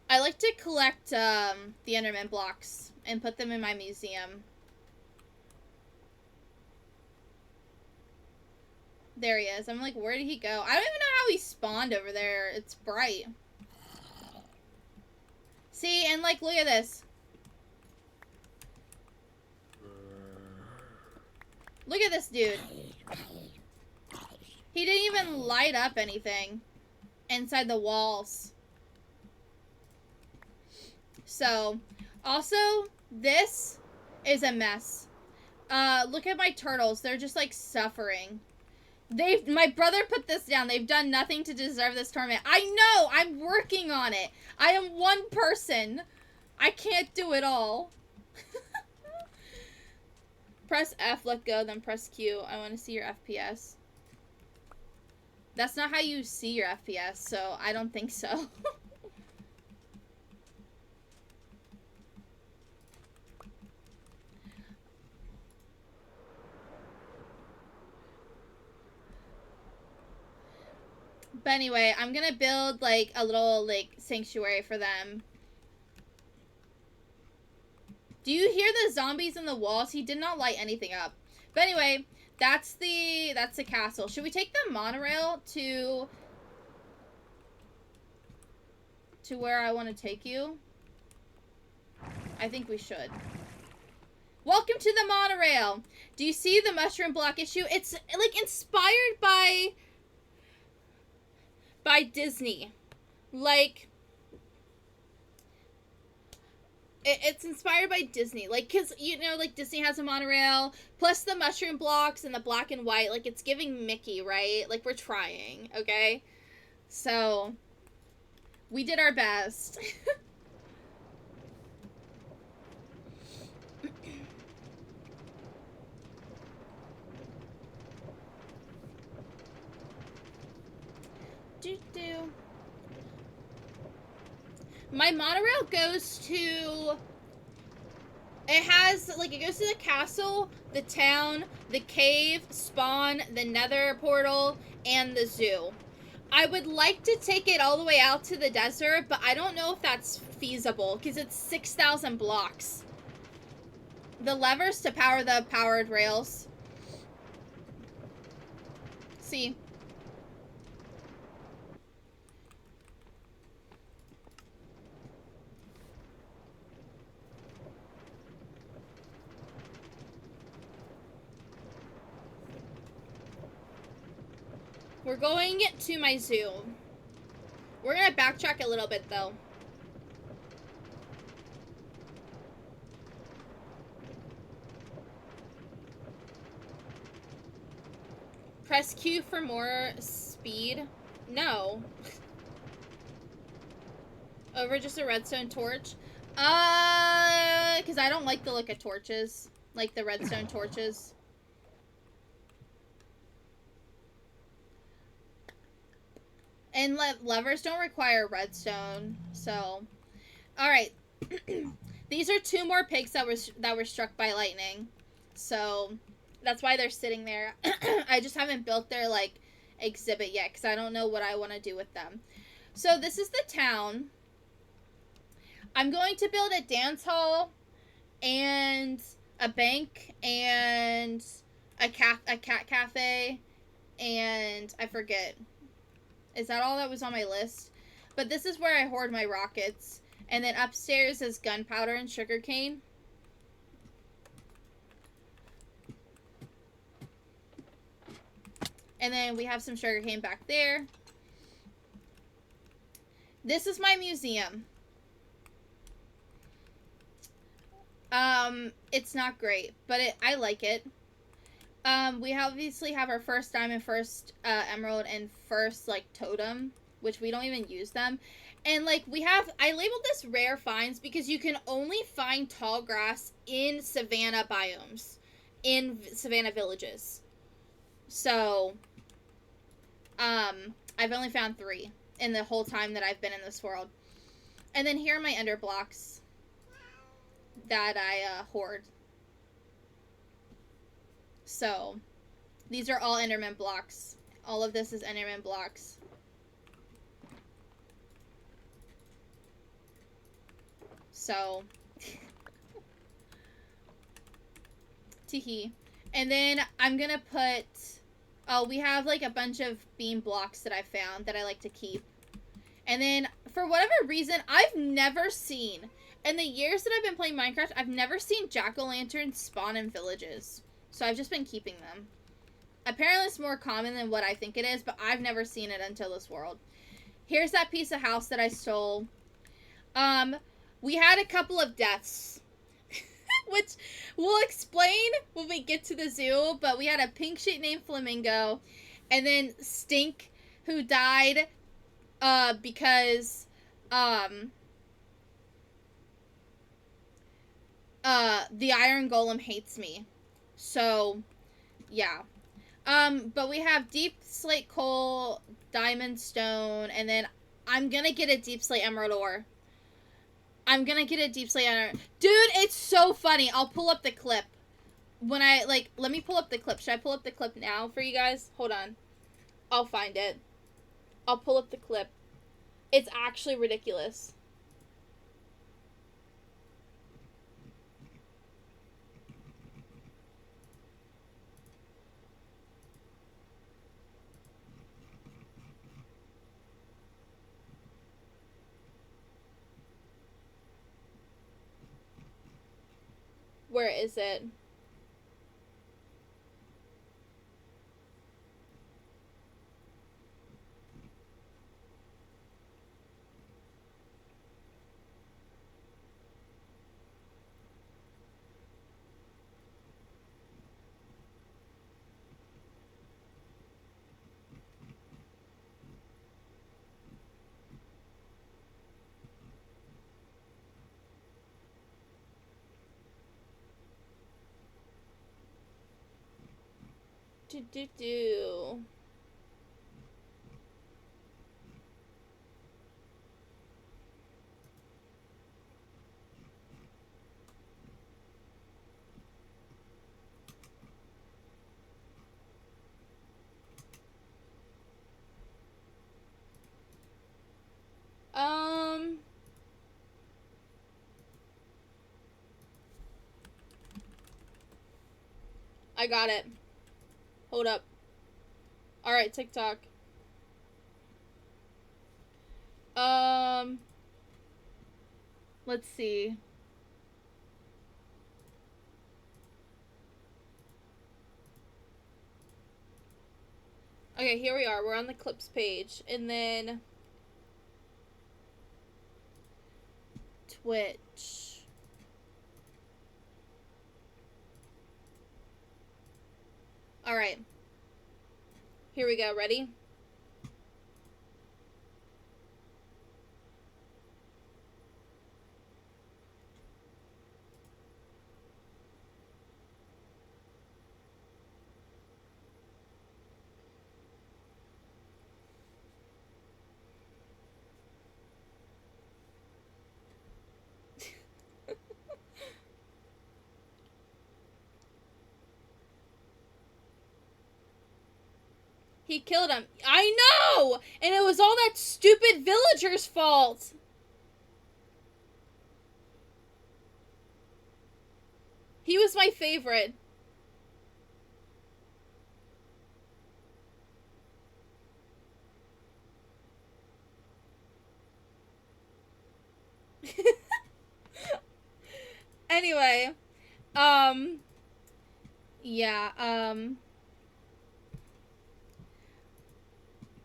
I like to collect the Enderman blocks and put them in my museum. There he is. I'm like, where did he go? I don't even know how he spawned over there. It's bright. See, and like, look at this. Look at this dude. He didn't even light up anything inside the walls. So, also, this is a mess. Look at my turtles. They're just, like, suffering. My brother put this down. They've done nothing to deserve this tournament. I know! I'm working on it. I am one person. I can't do it all. Press F, let go, then press Q. I want to see your FPS. That's not how you see your FPS, so I don't think so. But anyway, I'm gonna build, like, a little, like, sanctuary for them. Do you hear the zombies in the walls? He did not light anything up. But anyway, that's the castle. Should we take the monorail to where I want to take you? I think we should. Welcome to the monorail. Do you see the mushroom block issue? It's, like, inspired by Disney. Like, it's inspired by Disney. Like, because, you know, like, Disney has a monorail, plus the mushroom blocks and the black and white. Like, it's giving Mickey, right? Like, we're trying, okay? So, we did our best. My monorail goes to... It has, like, it goes to the castle, the town, the cave, spawn, the nether portal, and the zoo. I would like to take it all the way out to the desert, but I don't know if that's feasible, because it's 6,000 blocks. The levers to power the powered rails. See? We're going to my zoo. We're gonna backtrack a little bit, though. Press Q for more speed. No. Over just a redstone torch. Because I don't like the look of torches. Like the redstone torches. And levers don't require redstone, so. Alright. These are 2 more pigs that were struck by lightning. So, that's why they're sitting there. I just haven't built their, like, exhibit yet, because I don't know what I want to do with them. So, this is the town. I'm going to build a dance hall, and a bank, and a cat cafe, and I forget. Is that all that was on my list? But this is where I hoard my rockets. And then upstairs is gunpowder and sugarcane. And then we have some sugarcane back there. This is my museum. It's not great, but I like it. We obviously have our first diamond, first emerald, and first like totem, which we don't even use them. And like I labeled this rare finds because you can only find tall grass in savanna biomes, in savanna villages. So, I've only found 3 in the whole time that I've been in this world. And then here are my ender blocks that I hoard. So, these are all enderman blocks. All of this is enderman blocks. So, teehee. And then I'm gonna put, oh, we have like a bunch of beam blocks that I found that I like to keep. And then, for whatever reason, I've never seen, in the years that I've been playing Minecraft, I've never seen jack-o'-lanterns spawn in villages. So I've just been keeping them. Apparently it's more common than what I think it is, but I've never seen it until this world. Here's that piece of house that I stole. We had a couple of deaths, which we'll explain when we get to the zoo, but we had a pink sheep named Flamingo, and then Stink, who died, because, the Iron Golem hates me. So, yeah. But we have Deep Slate Coal, Diamond Stone, and then I'm gonna get a Deep Slate Emerald Ore. I'm gonna get a Deep Slate Emerald. Dude, it's so funny. I'll pull up the clip. When I, like, let me pull up the clip. Should I pull up the clip now for you guys? Hold on. I'll find it. I'll pull up the clip. It's actually ridiculous. Where is it? Do. I got it. Hold up. Alright, TikTok. Let's see. Okay, here we are. We're on the clips page. And then Twitch. Alright. Here we go. Ready? He killed him. I know! And it was all that stupid villager's fault. He was my favorite. Anyway, yeah,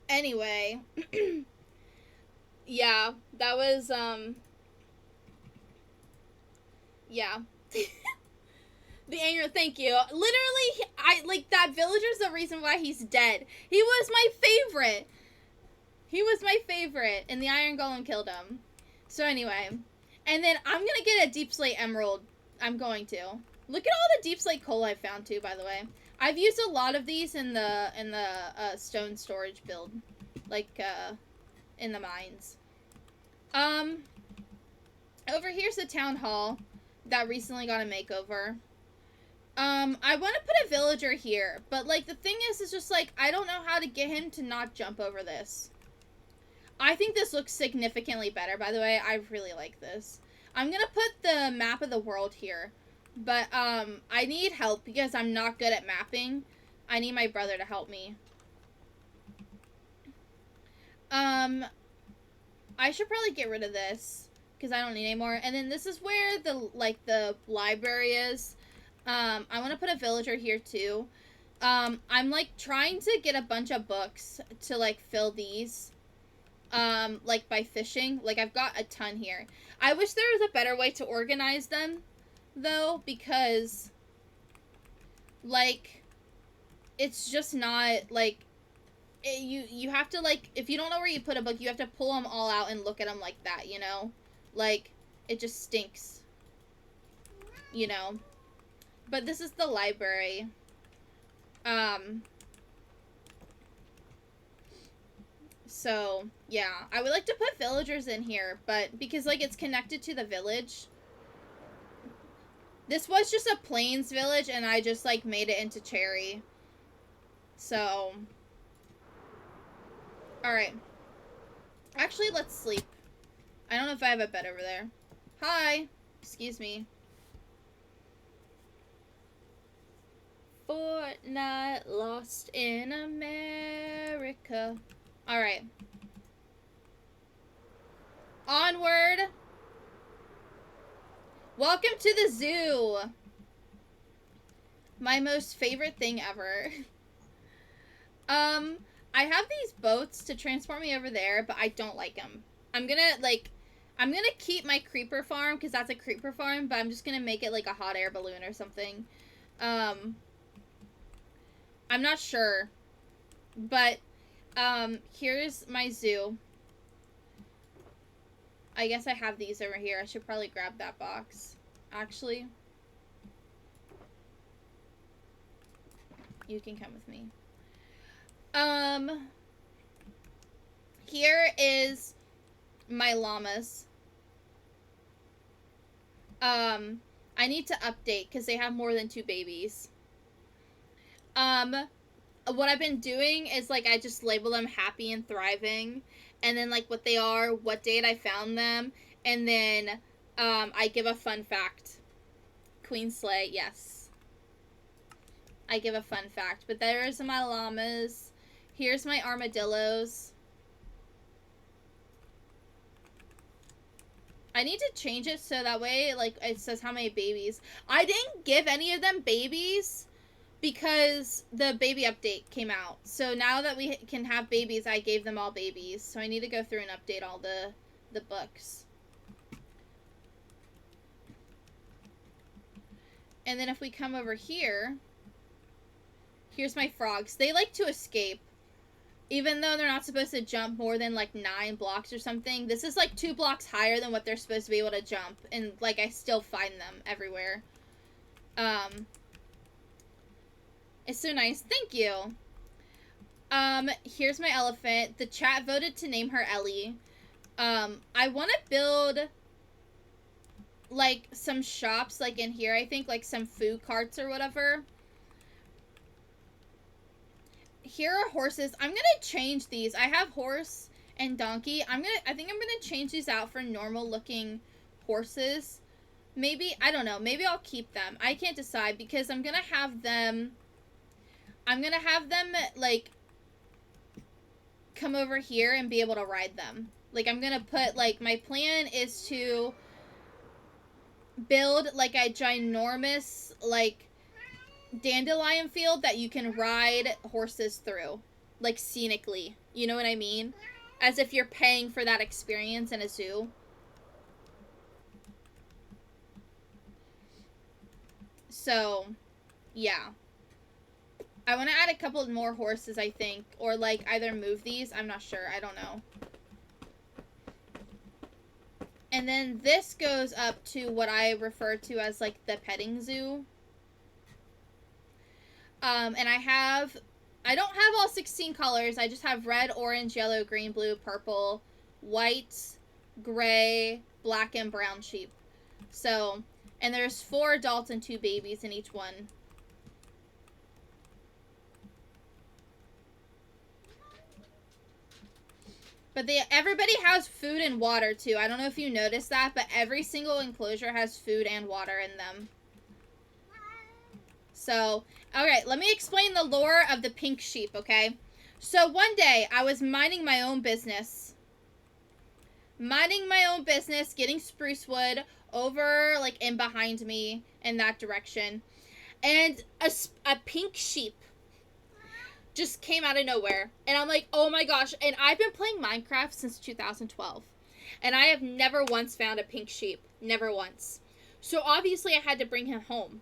anyway, yeah, that was, yeah. The anger, thank you. Literally, that villager's the reason why he's dead. He was my favorite. He was my favorite, and the Iron Golem killed him. So anyway, and then I'm gonna get a Deep Slate Emerald. I'm going to. Look at all the Deep Slate coal I found too, by the way. I've used a lot of these in the stone storage build, like in the mines. Over here's the town hall that recently got a makeover. I want to put a villager here, but, like, the thing is just, like, I don't know how to get him to not jump over this. I think this looks significantly better, by the way. I really like this. I'm gonna put the map of the world here, but, I need help because I'm not good at mapping. I need my brother to help me. I should probably get rid of this because I don't need any more. And then this is where the library is. I want to put a villager here too. I'm like trying to get a bunch of books to like fill these. Like by fishing. Like I've got a ton here. I wish there was a better way to organize them though, because like it's just not like you have to like, if you don't know where you put a book, you have to pull them all out and look at them like that, you know? Like it just stinks. You know? But this is the library. So, yeah. I would like to put villagers in here, but because, like, it's connected to the village. This was just a plains village, and I just, like, made it into Cherry. So. Alright. Actually, let's sleep. I don't know if I have a bed over there. Hi. Excuse me. Fortnite lost in America. Alright. Onward. Welcome to the zoo. My most favorite thing ever. I have these boats to transport me over there, but I don't like them. I'm gonna keep my creeper farm, because that's a creeper farm, but I'm just gonna make it like a hot air balloon or something. I'm not sure, but, here's my zoo. I guess I have these over here. I should probably grab that box. Actually, you can come with me. Here is my llamas. I need to update, because they have more than 2 babies. What I've been doing is, like, I just label them happy and thriving, and then, like, what they are, what date I found them, and then, I give a fun fact. Queen Slay, yes. I give a fun fact. But there's my llamas. Here's my armadillos. I need to change it so that way, like, it says how many babies. I didn't give any of them babies because the baby update came out. So now that we can have babies, I gave them all babies. So I need to go through and update all the books. And then if we come over here, here's my frogs. They like to escape. Even though they're not supposed to jump more than, like, 9 blocks or something. This is, like, 2 blocks higher than what they're supposed to be able to jump. And, like, I still find them everywhere. It's so nice. Thank you. Here's my elephant. The chat voted to name her Ellie. I want to build, like, some shops, like, in here, I think. Like, some food carts or whatever. Here are horses. I'm gonna change these. I have horse and donkey. I think I'm gonna change these out for normal looking horses. Maybe, I don't know. Maybe I'll keep them. I can't decide because I'm gonna have them, like, come over here and be able to ride them. Like, I'm gonna put, like, my plan is to build, like, a ginormous, like, dandelion field that you can ride horses through, like, scenically. You know what I mean? As if you're paying for that experience in a zoo. So, yeah. I want to add a couple more horses, I think. Or, like, either move these. I'm not sure. I don't know. And then this goes up to what I refer to as, like, the petting zoo. And I don't have all 16 colors. I just have red, orange, yellow, green, blue, purple, white, gray, black, and brown sheep. So, and there's 4 adults and 2 babies in each one. But everybody has food and water, too. I don't know if you noticed that, but every single enclosure has food and water in them. So, alright, let me explain the lore of the pink sheep, okay? So, one day, I was minding my own business. Getting spruce wood over, like, in behind me in that direction. And a pink sheep just came out of nowhere. And I'm like, oh my gosh. And I've been playing Minecraft since 2012. And I have never once found a pink sheep. Never once. So obviously I had to bring him home.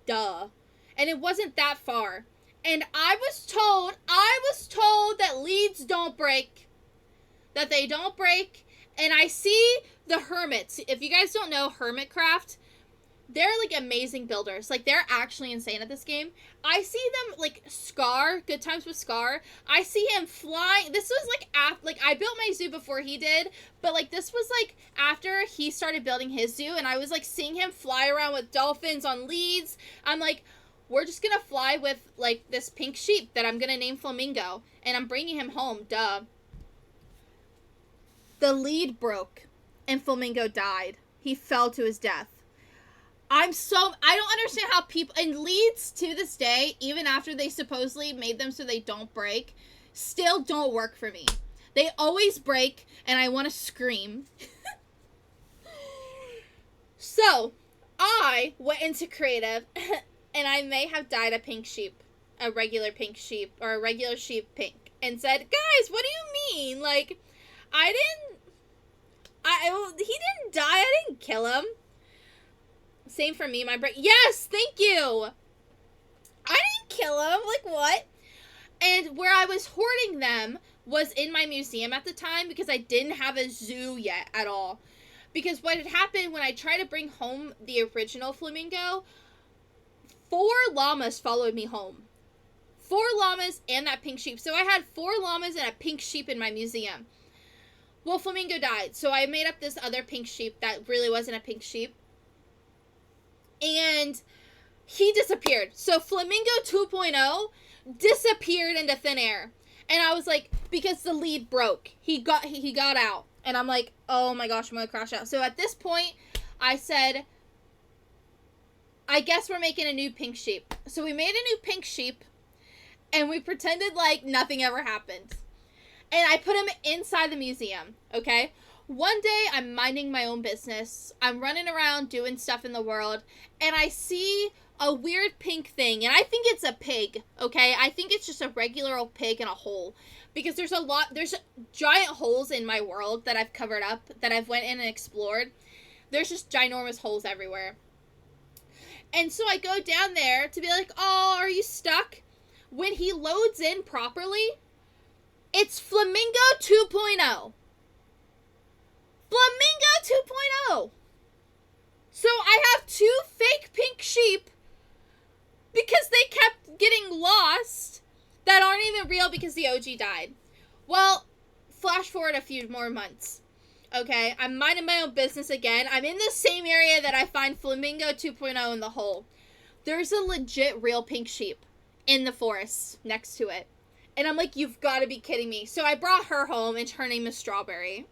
Duh. And it wasn't that far. And I was told that leads don't break. That they don't break. And I see the hermits. If you guys don't know Hermitcraft, they're, like, amazing builders. Like, they're actually insane at this game. I see them, like, Scar, Good Times with Scar. I see him flying. This was, like, I built my zoo before he did. But, like, this was, like, after he started building his zoo. And I was, like, seeing him fly around with dolphins on leads. I'm like, we're just gonna fly with, like, this pink sheep that I'm gonna name Flamingo. And I'm bringing him home. Duh. The lead broke. And Flamingo died. He fell to his death. I don't understand how people, and leads to this day, even after they supposedly made them so they don't break, still don't work for me. They always break, and I want to scream. So, I went into creative, and I may have dyed a pink sheep, a regular pink sheep, or a regular sheep pink, and said, guys, what do you mean? Like, he didn't die, I didn't kill him. Same for me, my brain. Yes, thank you. I didn't kill him. Like, what? And where I was hoarding them was in my museum at the time because I didn't have a zoo yet at all. Because what had happened when I tried to bring home the original flamingo, 4 llamas followed me home. 4 llamas and that pink sheep. So I had 4 llamas and a pink sheep in my museum. Well, Flamingo died. So I made up this other pink sheep that really wasn't a pink sheep. And he disappeared. So Flamingo 2.0 disappeared into thin air. And I was like, because the lead broke. He got out. And I'm like, oh my gosh, I'm going to crash out. So at this point, I said, I guess we're making a new pink sheep. So we made a new pink sheep. And we pretended like nothing ever happened. And I put him inside the museum. Okay? One day, I'm minding my own business. I'm running around doing stuff in the world. And I see a weird pink thing. And I think it's a pig, okay? I think it's just a regular old pig in a hole. Because there's giant holes in my world that I've covered up. That I've went in and explored. There's just ginormous holes everywhere. And so I go down there to be like, oh, are you stuck? When he loads in properly, it's Flamingo 2.0. Flamingo 2.0. So I have 2 fake pink sheep because they kept getting lost that aren't even real because the OG died. Well, flash forward a few more months. Okay, I'm minding my own business again. I'm in the same area that I find Flamingo 2.0 in the hole. There's a legit real pink sheep in the forest next to it. And I'm like, you've got to be kidding me. So I brought her home and her name is Strawberry.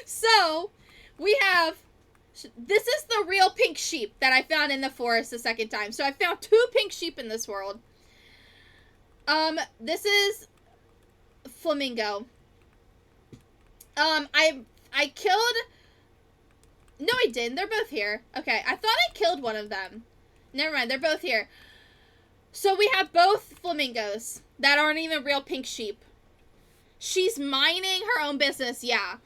So, this is the real pink sheep that I found in the forest the second time. So I found 2 pink sheep in this world. This is Flamingo. I killed, no I didn't, they're both here. Okay, I thought I killed one of them. Never mind, they're both here. So we have both flamingos that aren't even real pink sheep. She's minding her own business, yeah.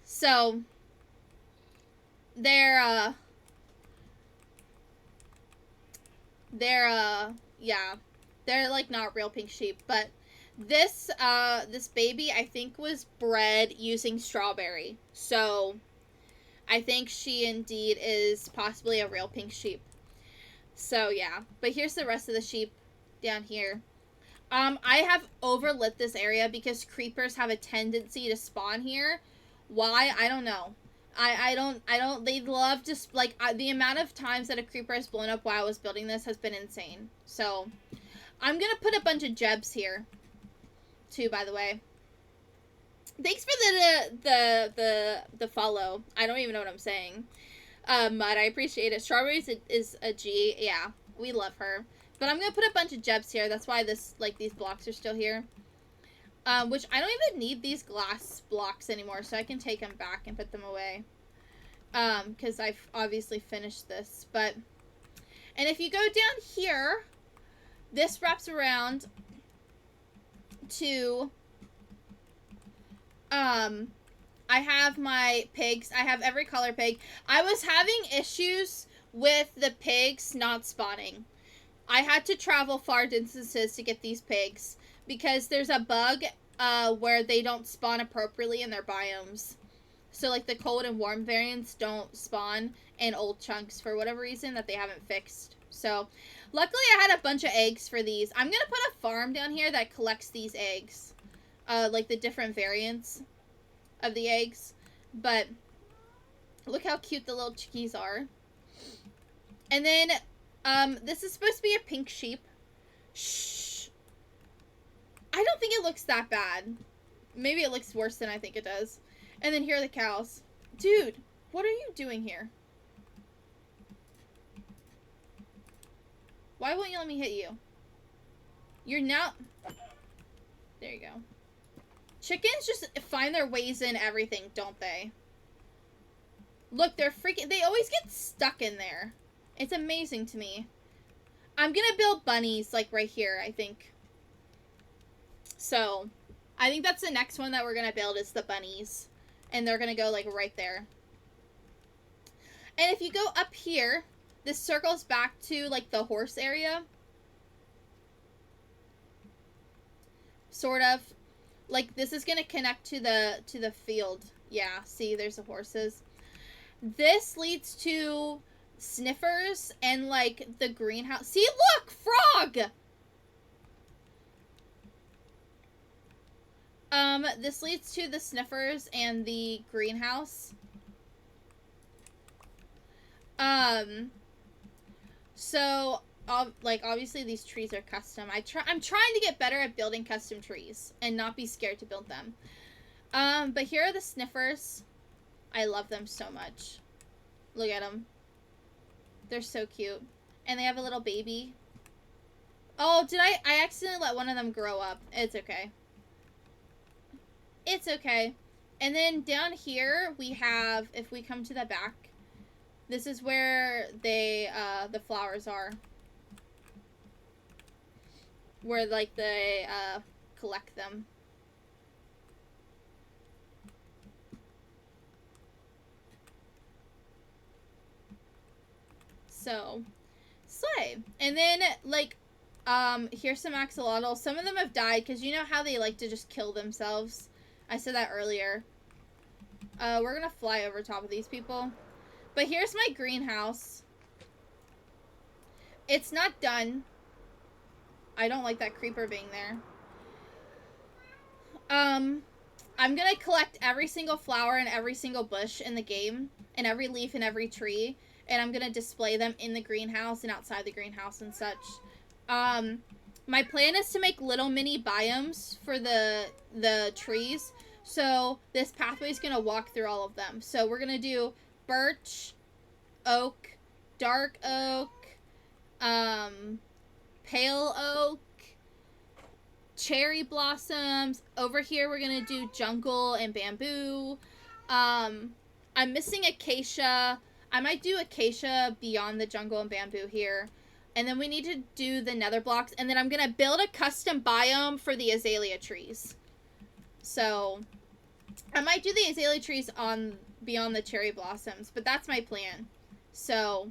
So they're yeah, they're like not real pink sheep, but this this baby I think was bred using strawberry, so I think she indeed is possibly a real pink sheep. So yeah, but here's the rest of the sheep down here. I have overlit this area because creepers have a tendency to spawn here. Why? I don't know. I don't, they love to, like, the amount of times that a creeper has blown up while I was building this has been insane. So, I'm gonna put a bunch of Jebs here, too, by the way. Thanks for the follow. I don't even know what I'm saying. But I appreciate it. Strawberries is a G. Yeah, we love her. But I'm gonna put a bunch of Jebs here. That's why this, like, these blocks are still here. Which I don't even need these glass blocks anymore, so I can take them back and put them away. Because I've obviously finished this. But, and if you go down here, this wraps around to, I have my pigs. I have every color pig. I was having issues with the pigs not spawning. I had to travel far distances to get these pigs because there's a bug where they don't spawn appropriately in their biomes. So, like, the cold and warm variants don't spawn in old chunks for whatever reason that they haven't fixed. So, luckily I had a bunch of eggs for these. I'm going to put a farm down here that collects these eggs. Like, the different variants of the eggs. But, look how cute the little chickies are. And then, this is supposed to be a pink sheep. Shh. I don't think it looks that bad. Maybe it looks worse than I think it does. And then here are the cows. Dude, what are you doing here? Why won't you let me hit you? You're now... There you go. Chickens just find their ways in everything, don't they? Look, they're freaking... They always get stuck in there. It's amazing to me. I'm gonna build bunnies, like, right here, I think. So, I think that's the next one that we're gonna build is the bunnies. And they're gonna go, like, right there. And if you go up here, this circles back to, like, the horse area. Sort of. Like, this is gonna connect to the field. Yeah, see, there's the horses. This leads to Sniffers and, like, the greenhouse. See, look! Frog! This leads to the Sniffers and the greenhouse. So, like, obviously these trees are custom. I'm trying to get better at building custom trees and not be scared to build them. But here are the Sniffers. I love them so much. Look at them. They're so cute. And they have a little baby. Oh, I accidentally let one of them grow up. It's okay. It's okay. And then down here, we have, if we come to the back, this is where they, the flowers are. Where, like, they, collect them. So, slay. And then, like, here's some axolotls. Some of them have died, because you know how they like to just kill themselves? I said that earlier. We're gonna fly over top of these people. But here's my greenhouse. It's not done. I don't like that creeper being there. I'm gonna collect every single flower and every single bush in the game, and every leaf and every tree, and I'm gonna display them in the greenhouse and outside the greenhouse and such. My plan is to make little mini biomes for the trees, so this pathway is gonna walk through all of them. So we're gonna do birch, oak, dark oak, pale oak, cherry blossoms. Over here we're gonna do jungle and bamboo. I'm missing acacia. I might do acacia beyond the jungle and bamboo here. And then we need to do the nether blocks. And then I'm gonna build a custom biome for the azalea trees. So I might do the azalea trees on beyond the cherry blossoms, but that's my plan. So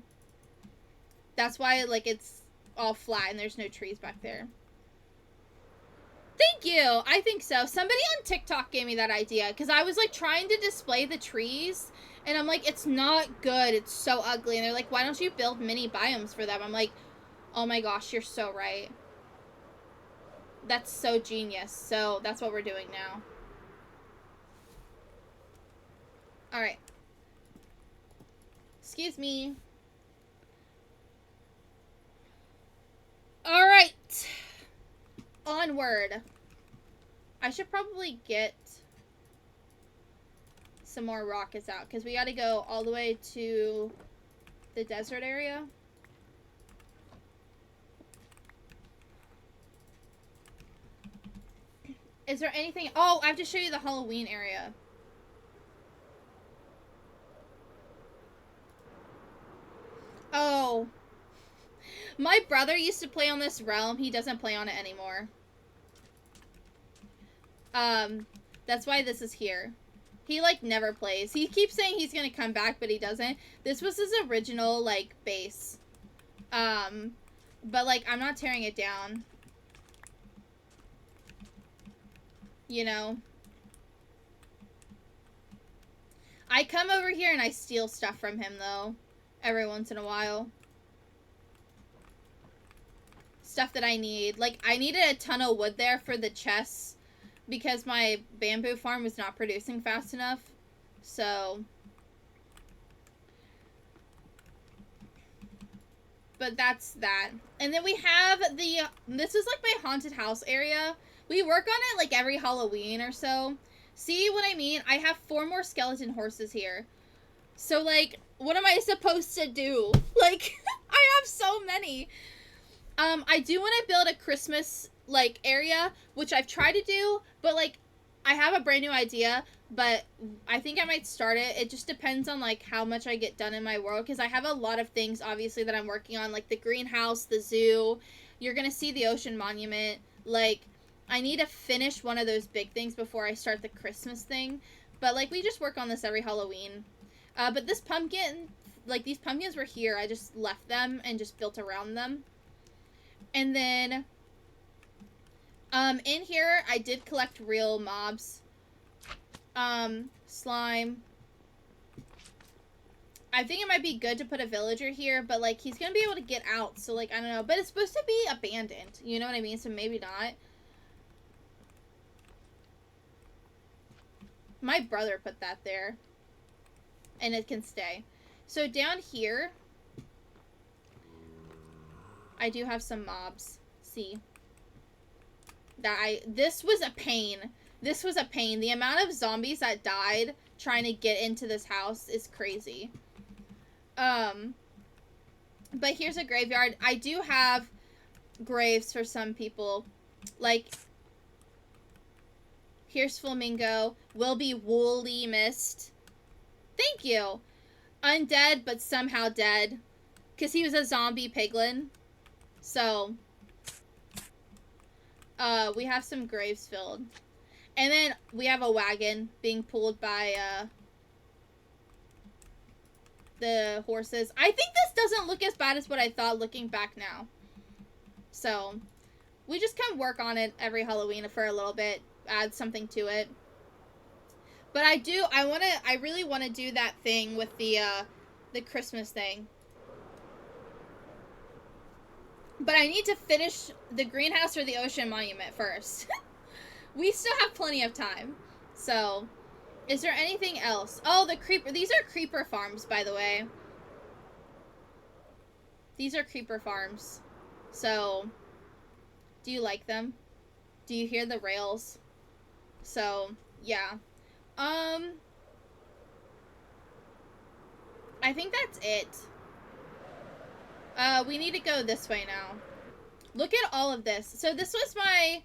that's why, like, it's all flat and there's no trees back there. Thank you. I think so. Somebody on TikTok gave me that idea because I was like trying to display the trees and I'm like, it's not good. It's so ugly. And they're like, why don't you build mini biomes for them? I'm like, oh my gosh, you're so right. That's so genius. So that's what we're doing now. All right. Excuse me. All right. Onward. I should probably get some more rockets out because we got to go all the way to the desert area. Is there anything? Oh, I have to show you the Halloween area. Oh. My brother used to play on this realm. He doesn't play on it anymore. That's why this is here. He, like, never plays. He keeps saying he's gonna come back, but he doesn't. This was his original, like, base. But, like, I'm not tearing it down. You know? I come over here and I steal stuff from him, though. Every once in a while. Stuff that I need. Like, I needed a ton of wood there for the chests because my bamboo farm was not producing fast enough. So. But that's that. And then we have the, this is like my haunted house area. We work on it like every Halloween or so. See what I mean? I have 4 more skeleton horses here. So, like, what am I supposed to do? Like, I have so many. I do want to build a Christmas, like, area, which I've tried to do, but, like, I have a brand new idea, but I think I might start it. It just depends on, like, how much I get done in my world, because I have a lot of things, obviously, that I'm working on, like the greenhouse, the zoo. You're going to see the ocean monument. Like, I need to finish one of those big things before I start the Christmas thing, but, like, we just work on this every Halloween. But this pumpkin, like, these pumpkins were here. I just left them and just built around them. And then, in here, I did collect real mobs. Slime. I think it might be good to put a villager here, but, like, he's gonna be able to get out, so, like, I don't know. But it's supposed to be abandoned, you know what I mean? So maybe not. My brother put that there. And it can stay. So down here, I do have some mobs. See? This was a pain. This was a pain. The amount of zombies that died trying to get into this house is crazy. But here's a graveyard. I do have graves for some people. Like, here's Flamingo. Will be woolly mist. Thank you. Undead, but somehow dead. Because he was a zombie piglin. So, we have some graves filled. And then we have a wagon being pulled by, the horses. I think this doesn't look as bad as what I thought looking back now. So, we just kind of work on it every Halloween for a little bit. Add something to it. But I really want to do that thing with the Christmas thing. But I need to finish the greenhouse or the ocean monument first. We still have plenty of time. So, is there anything else? Oh, the creeper. These are creeper farms, by the way. These are creeper farms. So, do you like them? Do you hear the rails? So, yeah. I think that's it. We need to go this way now. Look at all of this. So this was my,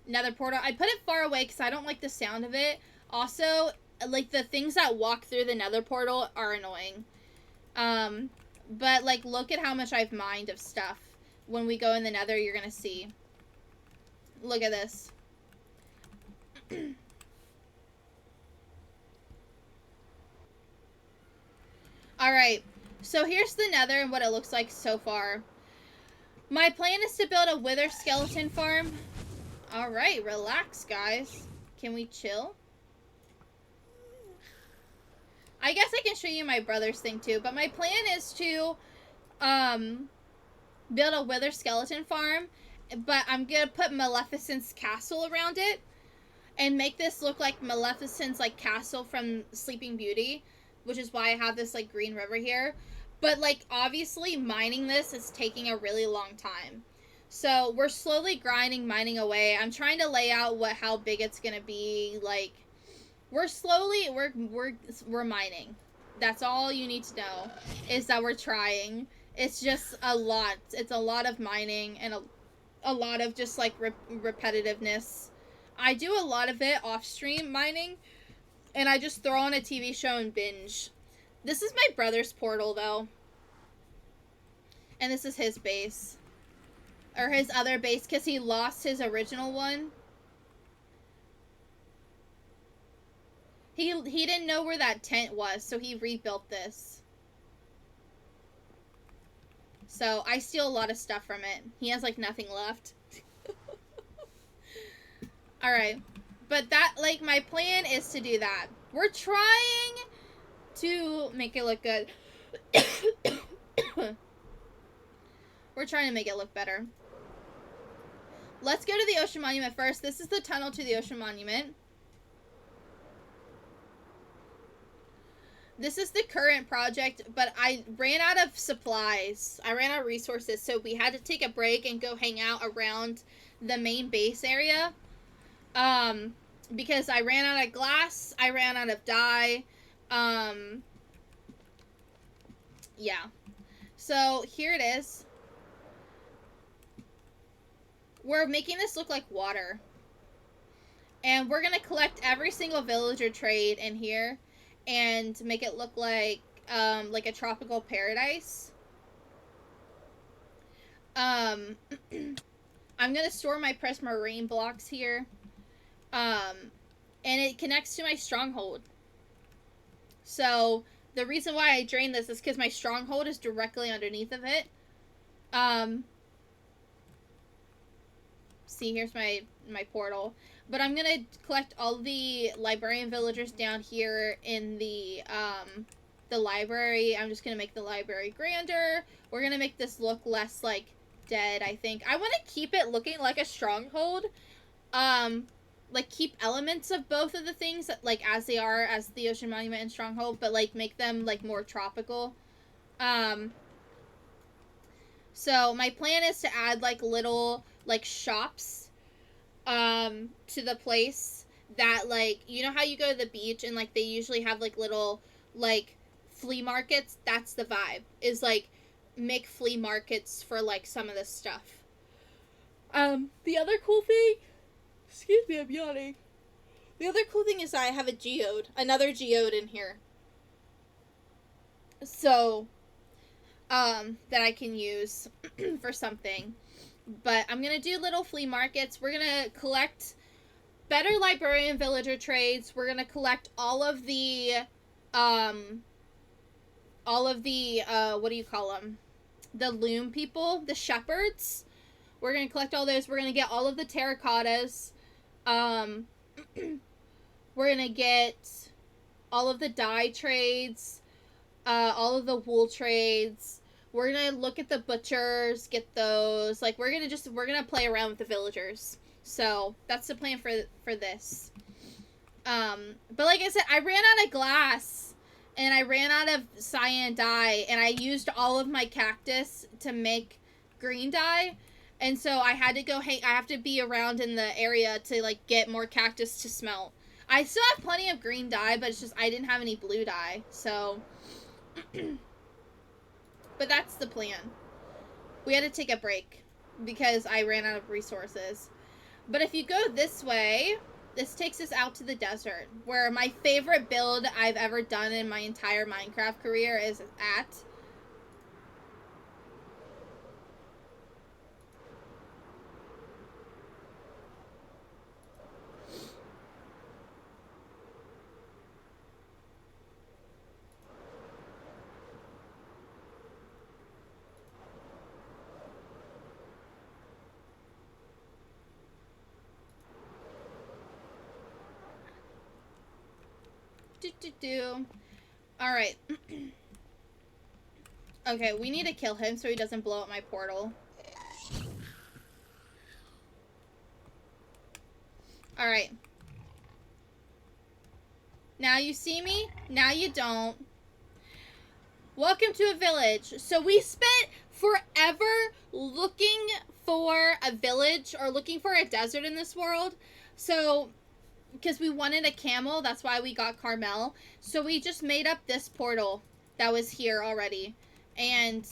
nether portal. I put it far away because I don't like the sound of it. Also, like, the things that walk through the nether portal are annoying. But, like, look at how much I've mined of stuff. When we go in the nether, you're gonna see. Look at this. Alright, so here's the nether and what it looks like so far. My plan is to build a wither skeleton farm. Alright, relax, guys. Can we chill? I guess I can show you my brother's thing too, but my plan is to build a wither skeleton farm, but I'm gonna put Maleficent's castle around it and make this look like Maleficent's like castle from Sleeping Beauty, which is why I have this like green river here. But like obviously mining this is taking a really long time. So we're slowly grinding, mining away. I'm trying to lay out how big it's gonna be. Like we're mining. That's all you need to know is that we're trying. It's just a lot. It's a lot of mining and a lot of just like repetitiveness. I do a lot of it off stream mining, and I just throw on a TV show and binge. This is my brother's portal though, and this is his base, or his other base, because he lost his original one. He didn't know where that tent was, so he rebuilt this. So I steal a lot of stuff from it. He has like nothing left. Alright. But that, like, my plan is to do that. We're trying to make it look good. We're trying to make it look better. Let's go to the Ocean Monument first. This is the tunnel to the Ocean Monument. This is the current project, but I ran out of supplies. I ran out of resources, so we had to take a break and go hang out around the main base area. Because I ran out of glass, I ran out of dye. Yeah. So, here it is. We're making this look like water. And we're gonna collect every single villager trade in here and make it look like a tropical paradise. I'm gonna store my Prismarine blocks here. And it connects to my stronghold. So, the reason why I drained this is because my stronghold is directly underneath of it. See, here's my portal. But I'm gonna collect all the librarian villagers down here in the library. I'm just gonna make the library grander. We're gonna make this look less, like, dead, I think. I want to keep it looking like a stronghold. Like, keep elements of both of the things, like, as they are, as the Ocean Monument and Stronghold, but, like, make them, like, more tropical. So, my plan is to add, like, little, like, shops, to the place that, like, you know how you go to the beach and, like, they usually have, like, little, like, flea markets? That's the vibe. Is, like, make flea markets for, like, some of this stuff. The other cool thing... Excuse me, I'm yawning. The other cool thing is I have a geode. Another geode in here. So, that I can use for something. But I'm going to do little flea markets. We're going to collect better librarian villager trades. We're going to collect all of the, what do you call them? The loom people, the shepherds. We're going to collect all those. We're going to get all of the terracottas. We're going to get all of the dye trades, all of the wool trades. We're going to look at the butchers, get those. Like, we're going to play around with the villagers. So, that's the plan for this. But like I said, I ran out of glass, and I ran out of cyan dye, and I used all of my cactus to make green dye. And so I had to go I have to be around in the area to, like, get more cactus to smelt. I still have plenty of green dye, but it's just I didn't have any blue dye, so... But that's the plan. We had to take a break because I ran out of resources. But if you go this way, this takes us out to the desert, where my favorite build I've ever done in my entire Minecraft career is at. Alright. Okay, we need to kill him so he doesn't blow up my portal. Alright. Now you see me, now you don't. Welcome to a village. So we spent forever looking for a village or looking for a desert in this world. So, because we wanted a camel, that's why we got Carmel. So we just made up this portal that was here already. And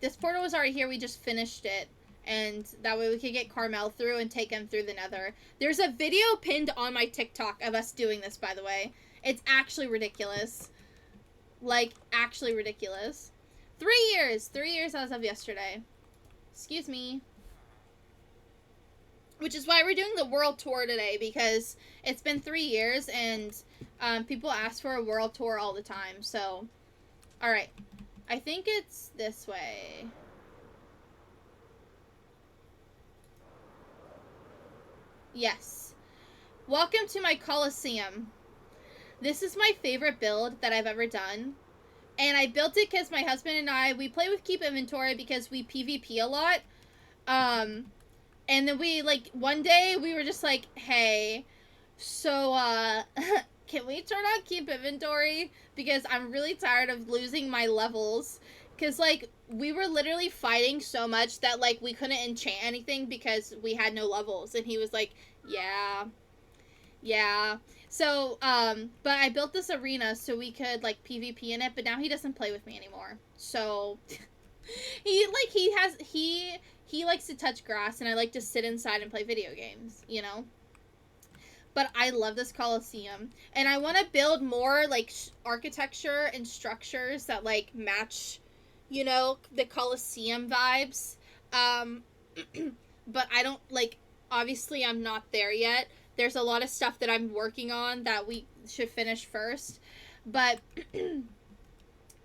this portal was already here, we just finished it. And that way we could get Carmel through and take him through the nether. There's a video pinned on my TikTok of us doing this, by the way. It's actually ridiculous. Like, actually ridiculous. 3 years! 3 years as of yesterday. Excuse me. Which is why we're doing the world tour today, because it's been 3 years, and people ask for a world tour all the time, so... Alright. I think it's this way. Yes. Welcome to my Colosseum. This is my favorite build that I've ever done. And I built it because my husband and I, we play with Keep Inventory because we PvP a lot. And then we, like, one day we were just like, hey, so, can we turn on Keep Inventory? Because I'm really tired of losing my levels. Because, like, we were literally fighting so much that, like, we couldn't enchant anything because we had no levels. And he was like, yeah. So, but I built this arena so we could, like, PvP in it, but now he doesn't play with me anymore. So, he likes to touch grass, and I like to sit inside and play video games, you know? But I love this Colosseum, and I want to build more, like, architecture and structures that, like, match, you know, the Colosseum vibes. But I don't, like, obviously I'm not there yet. There's a lot of stuff that I'm working on that we should finish first. But,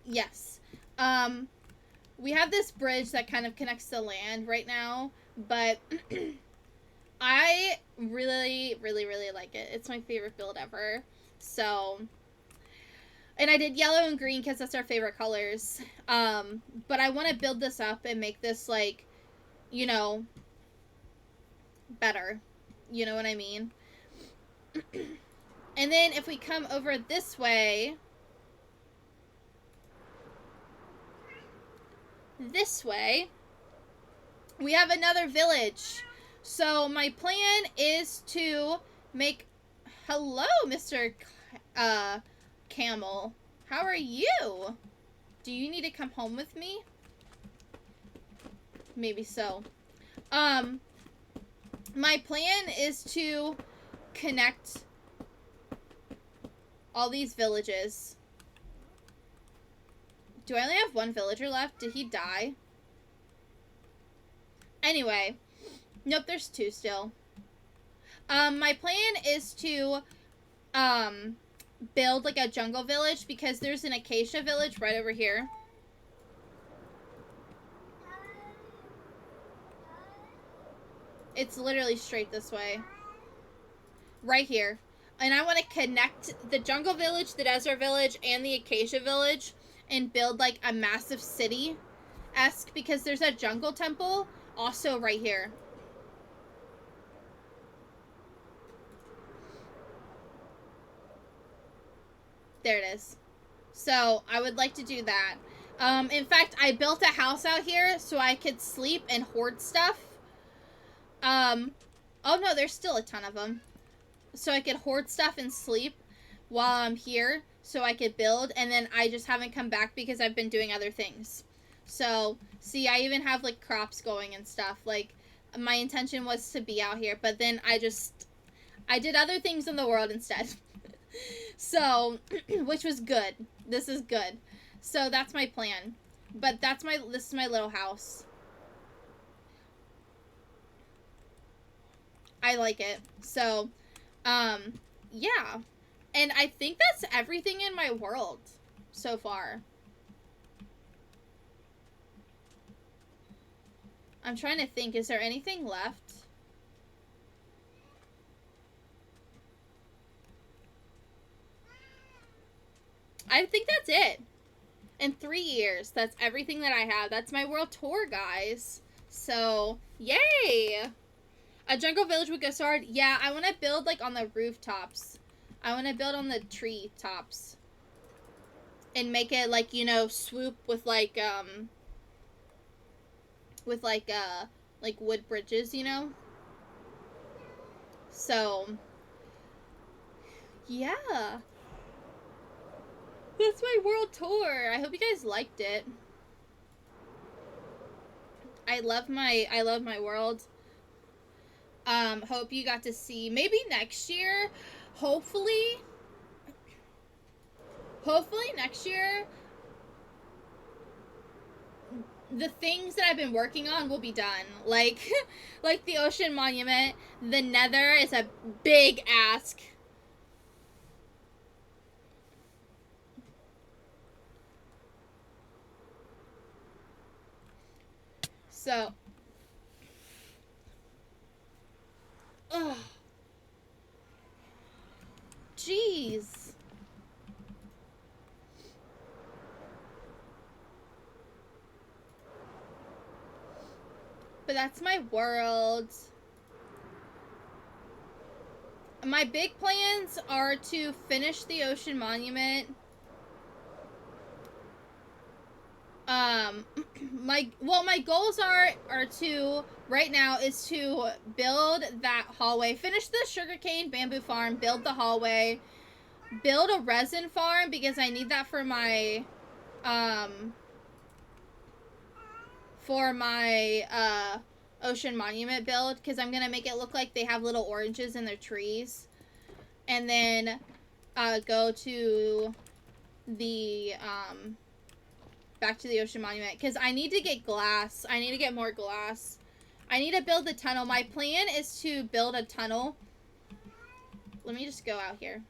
yes. We have this bridge that kind of connects the land right now. But, I really, really, really like it. It's my favorite build ever. So, and I did yellow and green because that's our favorite colors. But I want to build this up and make this, like, you know, better. You know what I mean? And then if we come over this way, we have another village. So my plan is to make... Hello, Mr. Camel. How are you? Do you need to come home with me? Maybe so. My plan is to connect all these villages. Do I only have one villager left? Did he die? Anyway. Nope, there's 2 still. My plan is to, build, like, a jungle village because there's an acacia village right over here. It's literally straight this way. Right here. And I want to connect the jungle village, the desert village, and the acacia village and build, like, a massive city-esque because there's a jungle temple also right here. There it is. So, I would like to do that. In fact, I built a house out here so I could sleep and hoard stuff. Oh no, there's still a ton of them. So I could hoard stuff and sleep while I'm here so I could build, and then I just haven't come back because I've been doing other things. So, see, I even have, like, crops going and stuff. Like, my intention was to be out here, but then I did other things in the world instead. So, which was good. This is good. So, that's my plan. But this is my little house. I like it. So, yeah. And I think that's everything in my world so far. I'm trying to think, is there anything left? 3 years. That's everything that I have. That's my world tour, guys. So, yay! A jungle village would go so hard. Yeah, I want to build, like, on the rooftops. I want to build on the tree tops. And make it, like, you know, swoop with, like, wood bridges, you know? So, yeah. That's my world tour. I hope you guys liked it. I love my world. Hope you got to see, maybe next year, hopefully next year, the things that I've been working on will be done. Like, like the ocean monument, the nether is a big ask. So, ugh. Jeez. But that's my world. My big plans are to finish the ocean monument. My goals are to right now is to build that hallway, finish the sugarcane bamboo farm, build the hallway, build a resin farm because I need that for my ocean monument build, because I'm gonna make it look like they have little oranges in their trees, and then go to the back to the ocean monument, because I need to get glass. I need to get more glass. I need to build a tunnel. My plan is to build a tunnel. Let me just go out here.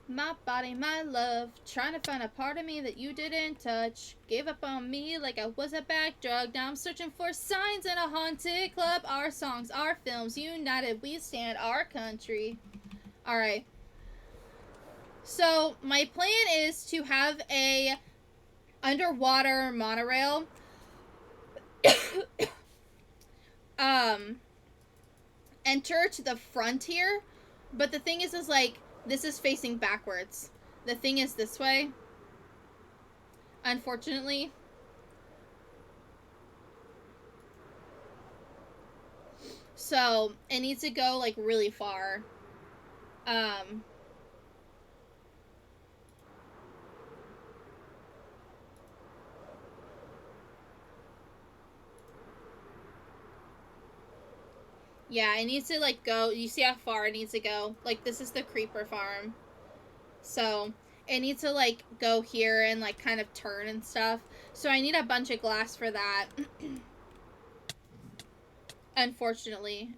My body, my love, trying to find a part of me that you didn't touch. Gave up on me like I was a back drug. Now I'm searching for signs in a haunted club. Our songs, our films, united we stand, our country. Alright. So, my plan is to have a underwater monorail. Enter to the frontier. But the thing is like, this is facing backwards. The thing is this way. Unfortunately. So, it needs to go, like, really far. Yeah, it needs to, like, go. You see how far it needs to go? Like, this is the creeper farm. So, it needs to, like, go here and, like, kind of turn and stuff. So, I need a bunch of glass for that. Unfortunately.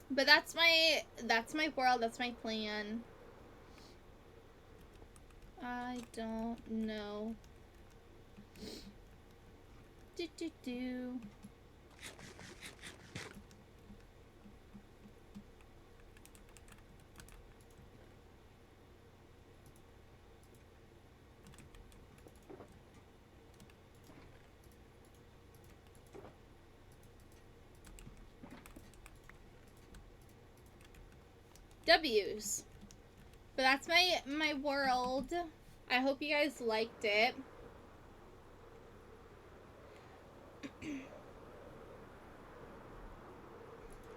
But that's my world. That's my plan. I don't know. Do. W's. But that's my world. I hope you guys liked it.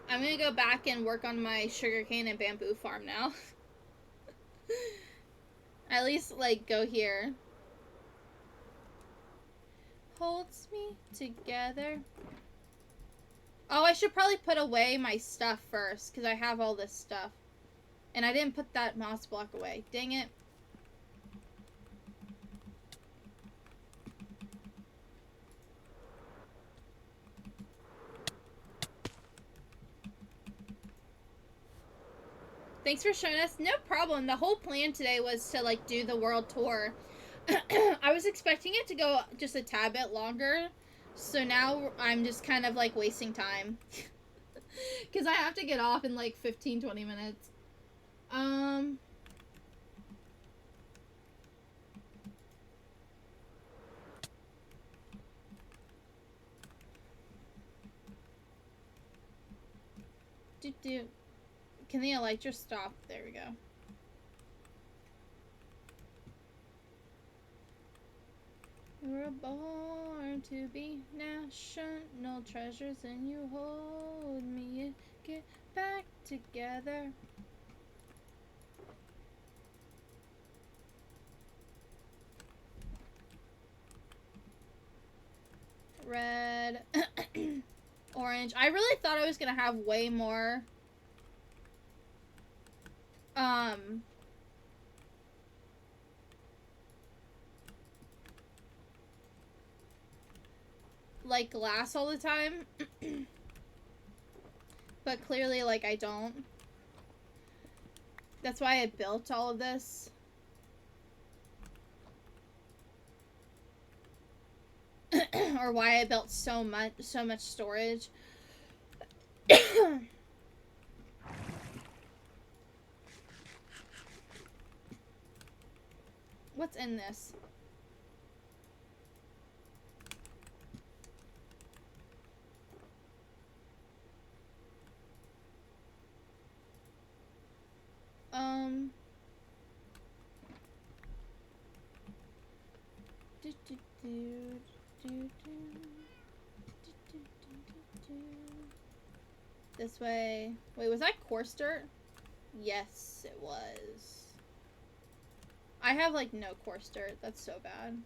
I'm gonna go back and work on my sugarcane and bamboo farm now. At least, like, go here. Holds me together. Oh, I should probably put away my stuff first, because I have all this stuff. And I didn't put that moss block away. Dang it. Thanks for showing us. No problem. The whole plan today was to, like, do the world tour. I was expecting it to go just a tad bit longer. So now I'm just kind of, like, wasting time. Because I have to get off in, like, 15-20 minutes. do. Can the elytra stop? There we go. You were born to be national treasures, and you hold me and get back together. Red. Orange. I really thought I was gonna have way more like glass all the time. But clearly, like, I don't. That's why I built all of this. Or why I built so much storage. What's in this? This way. Wait, was that coarse dirt? Yes, it was. I have, like, no coarse dirt. That's so bad.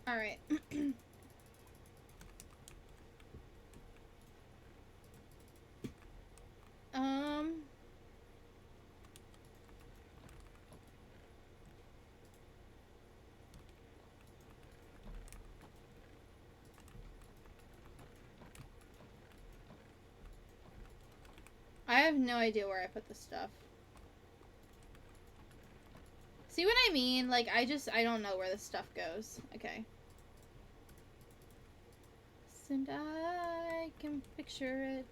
Alright. I have no idea where I put this stuff. See what I mean? Like, I don't know where this stuff goes. Okay. And I can picture it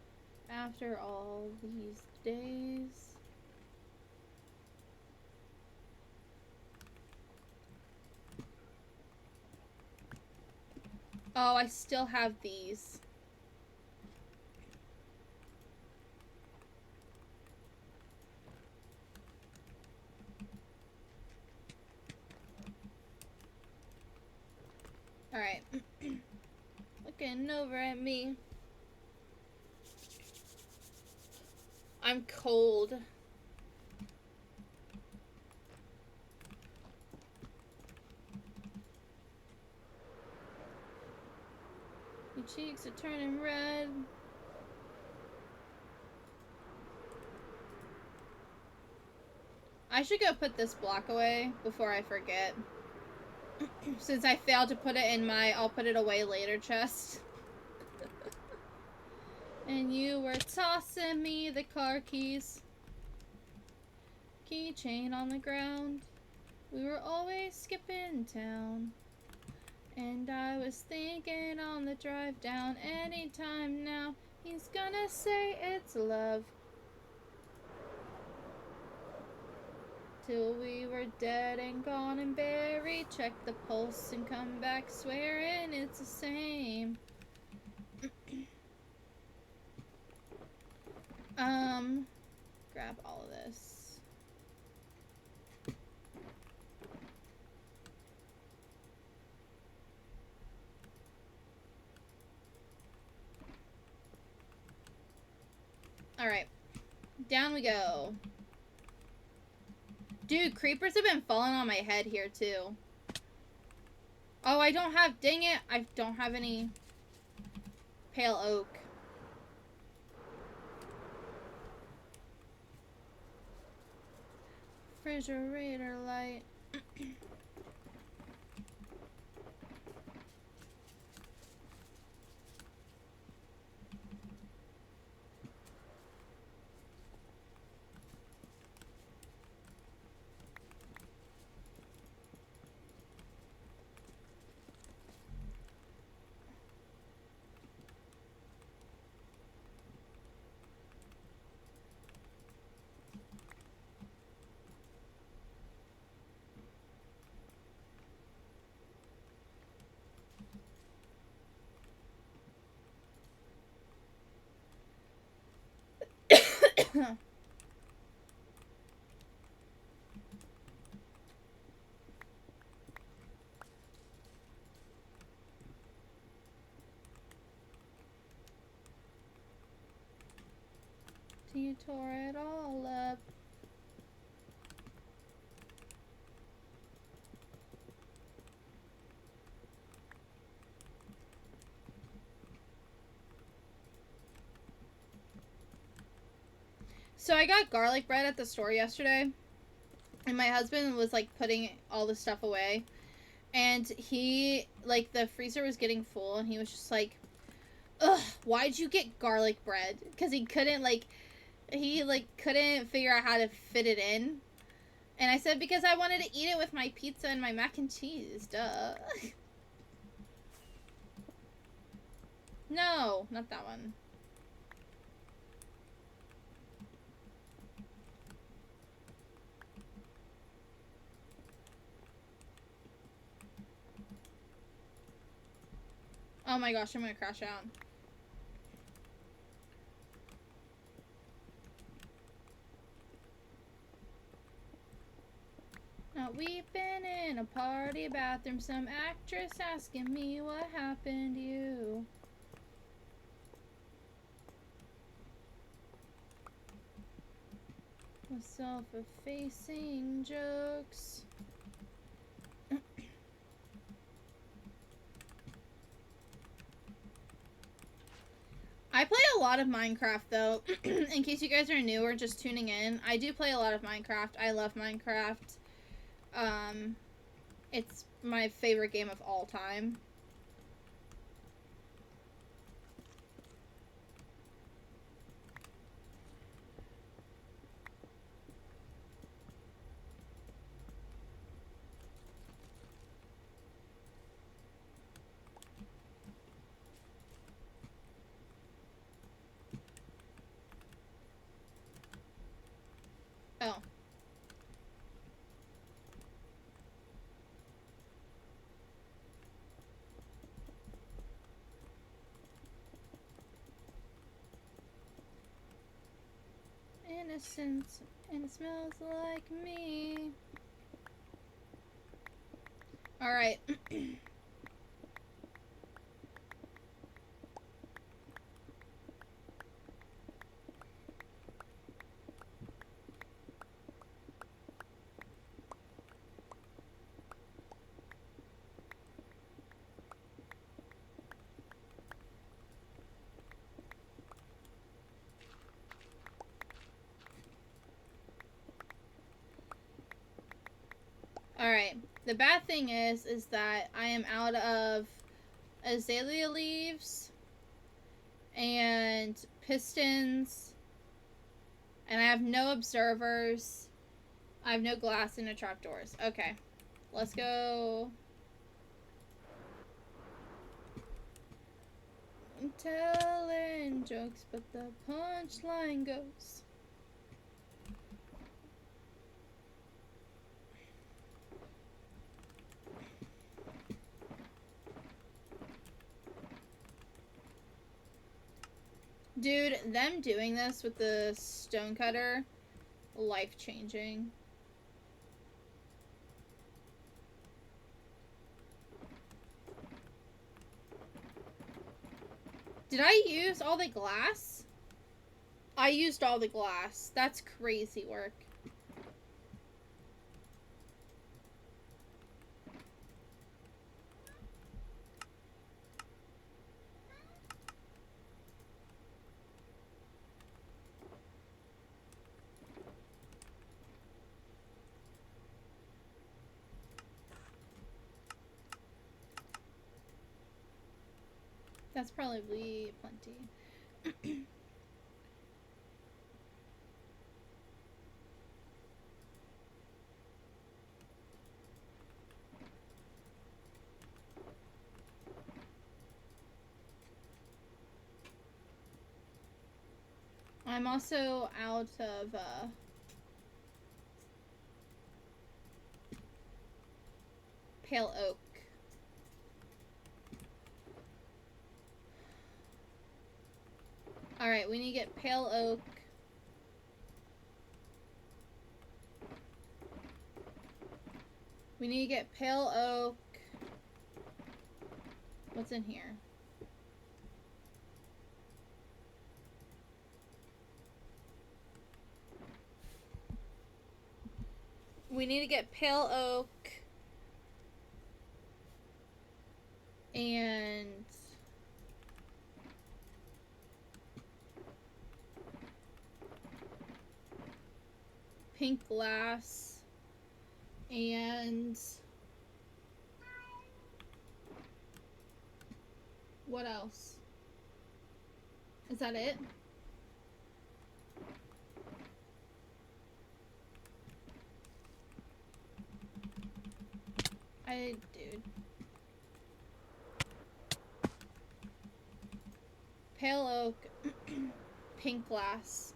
after all these days. Oh, I still have these. Alright. Looking over at me. I'm cold. Your cheeks are turning red. I should go put this block away before I forget. Since I failed to put it in my I'll put it away later chest. And you were tossing me the car keys. Keychain on the ground. We were always skipping town. And I was thinking on the drive down, anytime now he's gonna say it's love. Till we were dead and gone and buried. Check the pulse and come back swearing it's the same. Grab all of this. Alright. Down we go. Dude, creepers have been falling on my head here, too. Oh, I don't have... Dang it. I don't have any pale oak. Refrigerator light. You tore it all up. So I got garlic bread at the store yesterday, and my husband was like putting all the stuff away, and he, like, the freezer was getting full, and he was just like, ugh, why'd you get garlic bread? Because he couldn't, like, couldn't figure out how to fit it in. And I said, because I wanted to eat it with my pizza and my mac and cheese, duh. No, not that one. Oh my gosh, I'm gonna crash out. Now we've been in a party bathroom, some actress asking me what happened to you. With self-effacing jokes. I play a lot of Minecraft, though. In case you guys are new or just tuning in, I do play a lot of Minecraft. I love Minecraft. It's my favorite game of all time. Oh. Innocent, and it smells like me. Alright. Alright. The bad thing is that I am out of azalea leaves and pistons, and I have no observers. I have no glass and no trapdoors. Okay. Let's go. I'm telling jokes, but the punchline goes. Dude, them doing this with the stonecutter, life-changing. Did I use all the glass? I used all the glass. That's crazy work. That's probably plenty. I'm also out of, pale oak. Alright, we need to get pale oak. We need to get pale oak. What's in here? We need to get pale oak and pink glass and what else? Is that it? Dude. Pale oak, pink glass.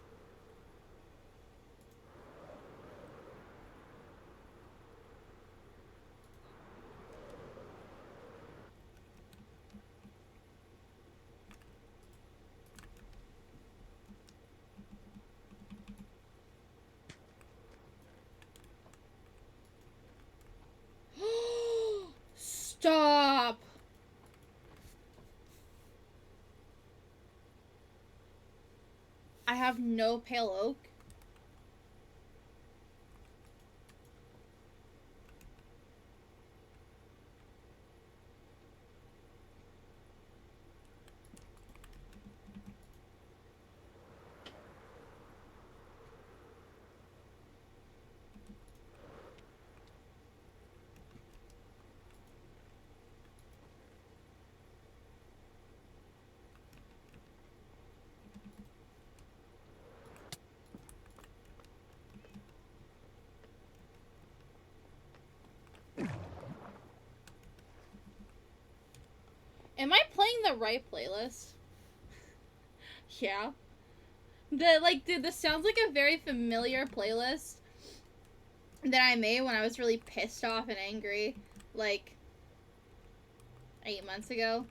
Stop! I have no pale oak. Am I playing the right playlist? Yeah. Dude, this sounds like a very familiar playlist that I made when I was really pissed off and angry, like, 8 months ago.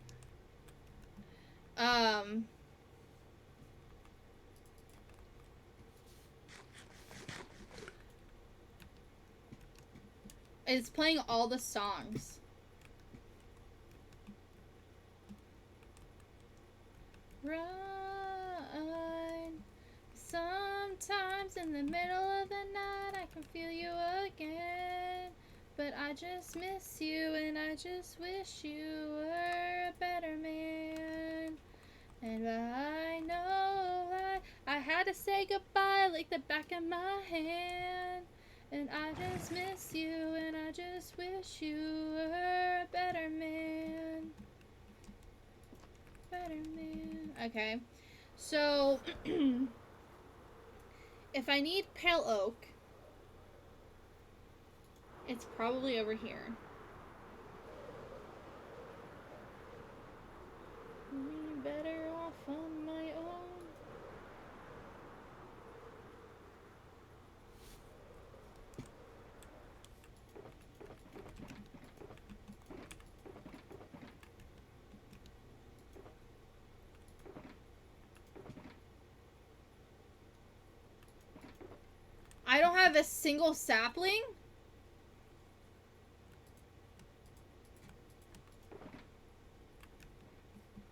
It's playing all the songs. Run. Sometimes in the middle of the night I can feel you again. But I just miss you and I just wish you were a better man. And I know I had to say goodbye like the back of my hand. And I just miss you and I just wish you were a better man. Better man. Okay. So, if I need pale oak, it's probably over here. Better off on my own. I don't have a single sapling?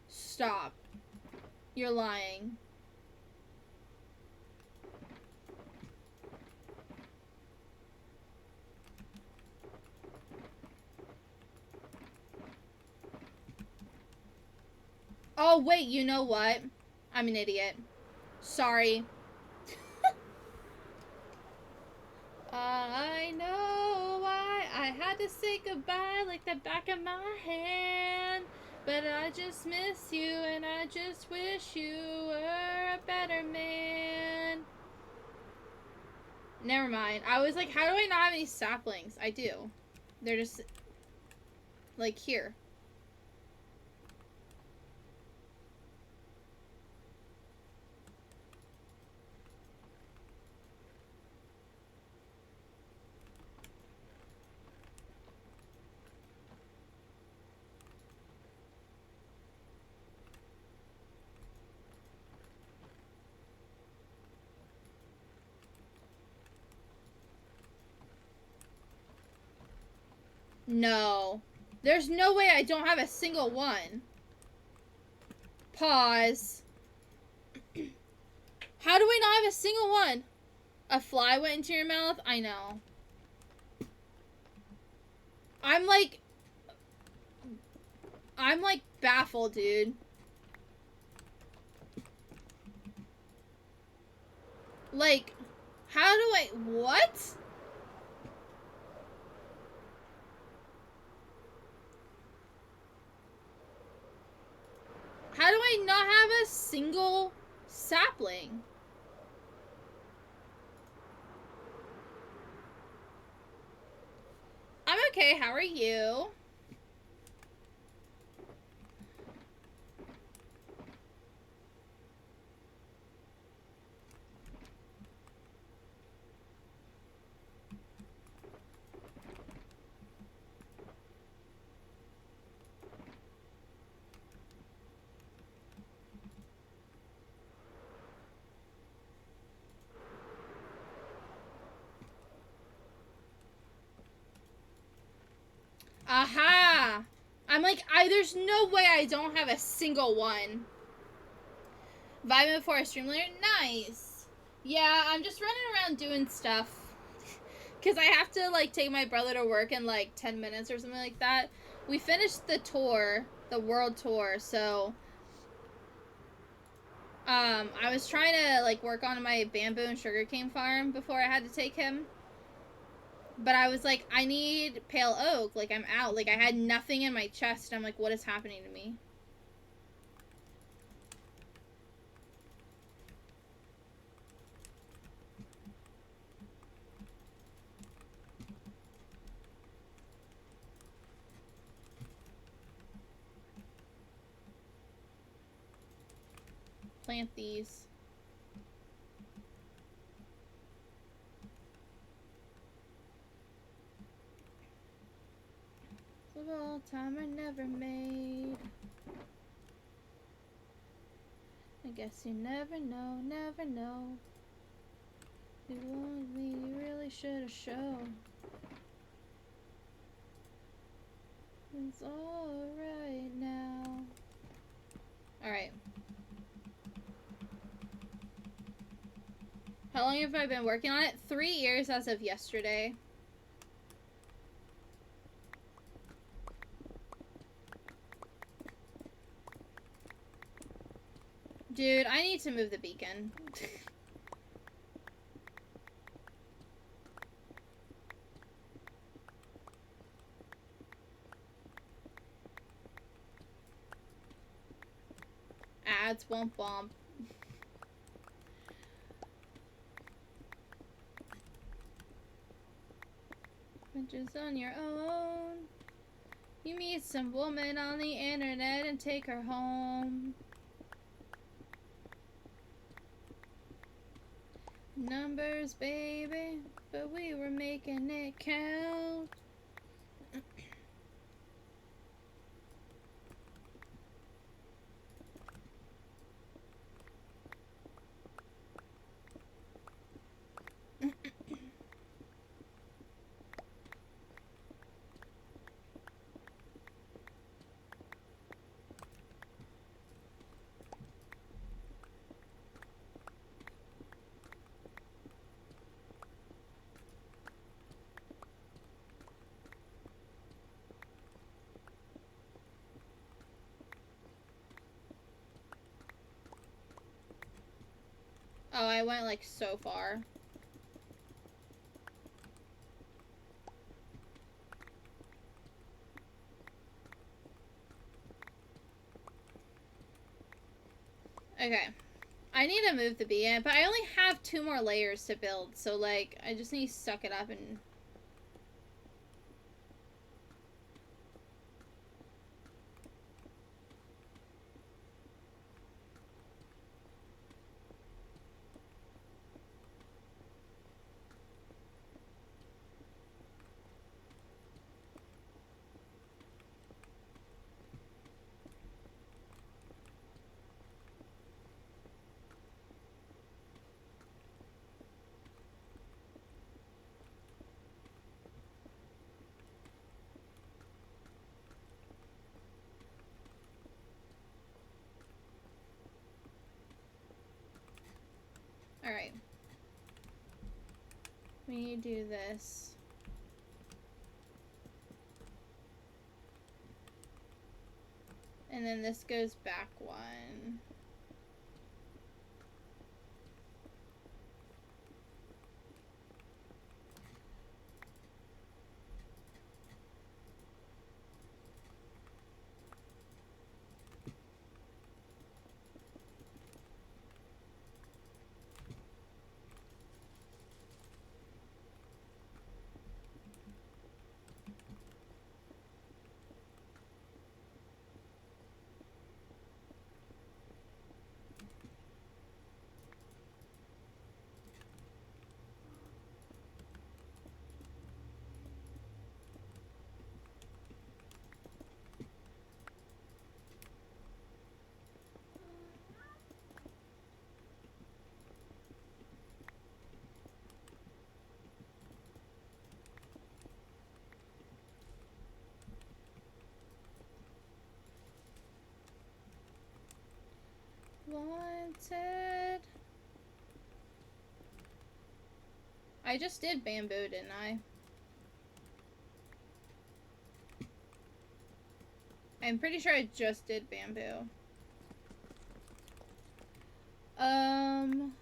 Stop. You're lying. Oh, wait, you know what? I'm an idiot. Sorry. I know why I had to say goodbye like the back of my hand. But I just miss you and I just wish you were a better man. Never mind. I was like, how do I not have any saplings? I do. They're just, like, here. No. There's no way I don't have a single one. Pause. How do I not have a single one? A fly went into your mouth? I know. I'm like baffled, dude. Like, how do I... What? How do I not have a single sapling? I'm okay, how are you? Aha! I'm like, there's no way I don't have a single one. Vibing before I stream later? Nice. Yeah, I'm just running around doing stuff. Because I have to, like, take my brother to work in, like, 10 minutes or something like that. We finished the tour, the world tour, so... I was trying to, like, work on my bamboo and sugarcane farm before I had to take him. But I was like, I need pale oak. Like, I'm out. Like, I had nothing in my chest. I'm like, what is happening to me? Plant these. Of all time I never made. I guess you never know, never know. You wanted me, you really should have shown. It's alright now. Alright. How long have I been working on it? 3 years as of yesterday. Dude, I need to move the beacon. Ads won't bump. Adventures on your own. You meet some woman on the internet and take her home. Numbers, baby, but we were making it count. Oh, I went like so far. Okay. I need to move the beacon, but I only have 2 more layers to build, so like, I just need to suck it up and... Alright. We do this. And then this goes back one. Wanted. I just did bamboo, didn't I? I'm pretty sure I just did bamboo. Um...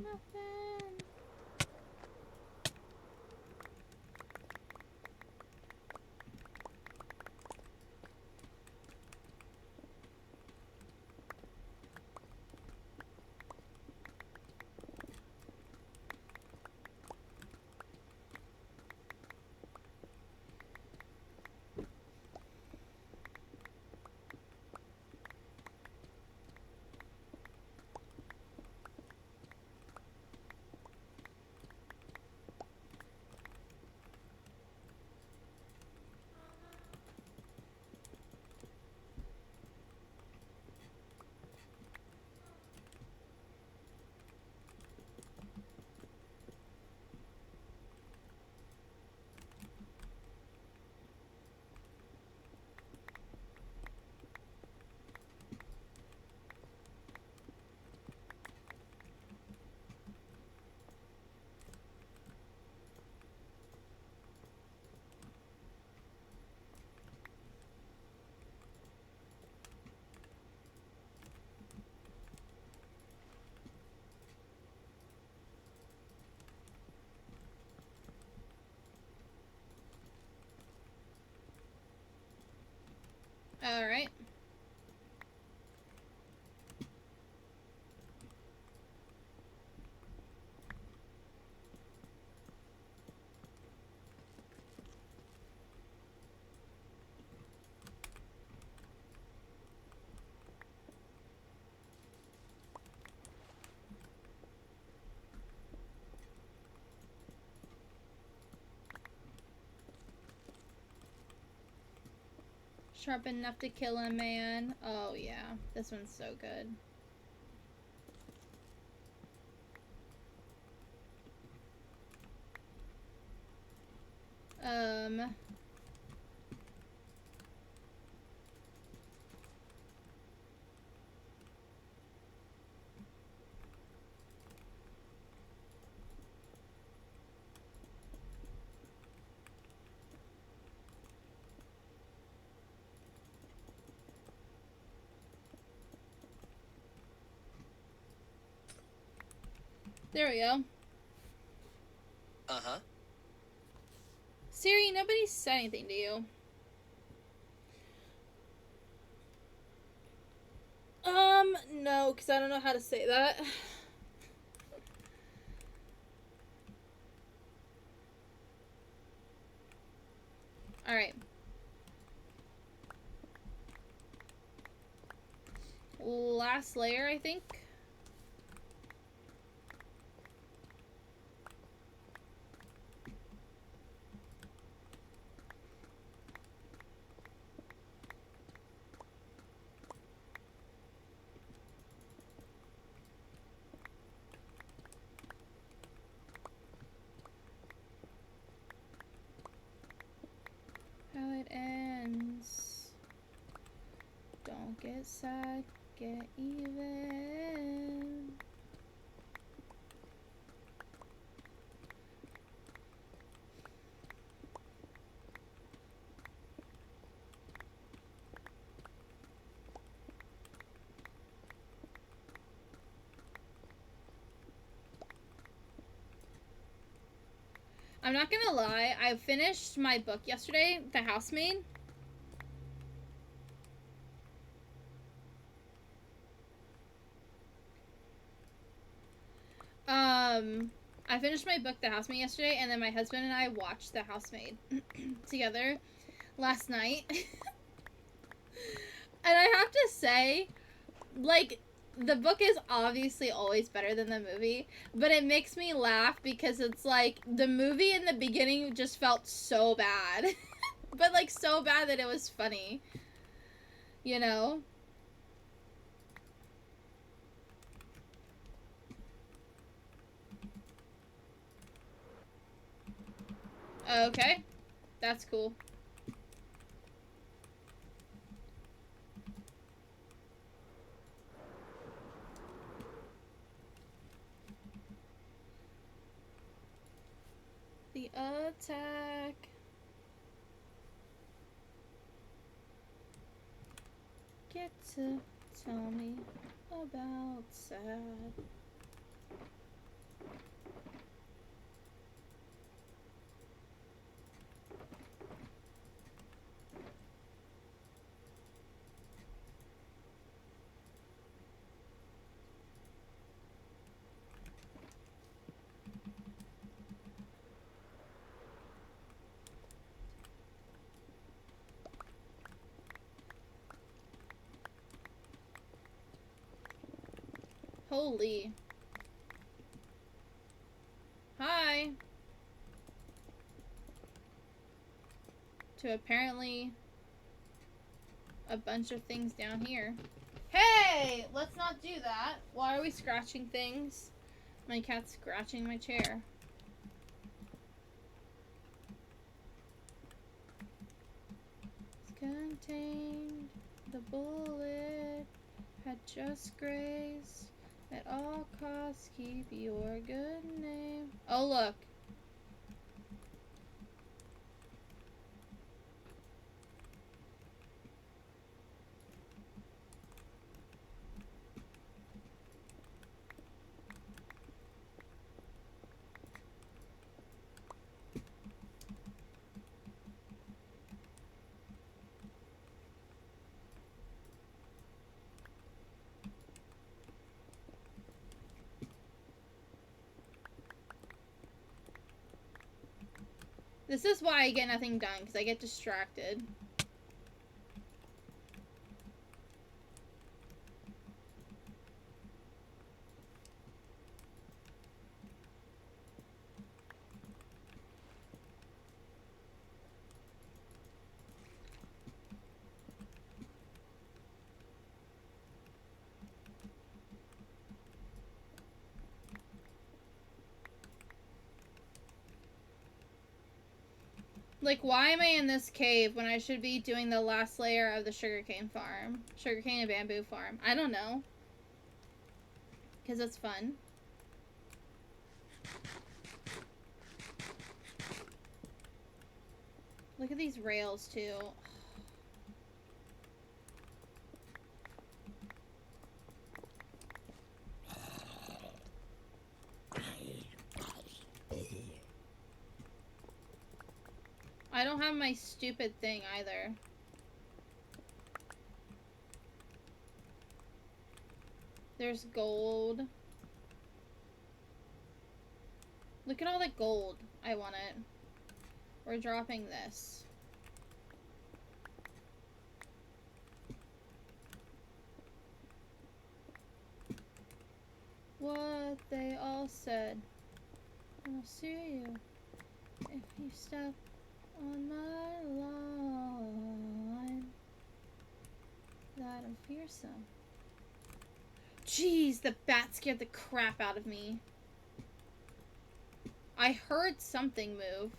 Nothing. Alright. Sharp enough to kill a man. Oh yeah, this one's so good. There we go. Uh-huh. Siri, nobody said anything to you. No, because I don't know how to say that. last layer, I think. How it ends. Don't get sad, get even. I'm not gonna lie, I finished my book yesterday, The Housemaid. I finished my book, The Housemaid, yesterday, and then my husband and I watched The Housemaid together last night. And I have to say, like, the book is obviously always better than the movie, but it makes me laugh because it's like the movie in the beginning just felt so bad. But like so bad that it was funny. You know? Okay. That's cool. The attack. Get to tell me about sad. Holy. Hi. To apparently a bunch of things down here. Hey! Let's not do that. Why are we scratching things? My cat's scratching my chair. It's contained. The bullet had just grazed. At all costs, keep your good name. Oh, look. This is why I get nothing done, because I get distracted. Like, why am I in this cave when I should be doing the last layer of the sugarcane farm? Sugarcane and bamboo farm. I don't know. Because it's fun. Look at these rails, too. I don't have my stupid thing either. There's gold. Look at all the gold. I want it. We're dropping this. what they all said. I'll sue you if you step on my line. That I'm fearsome. Jeez, the bat scared the crap out of me. I heard something move.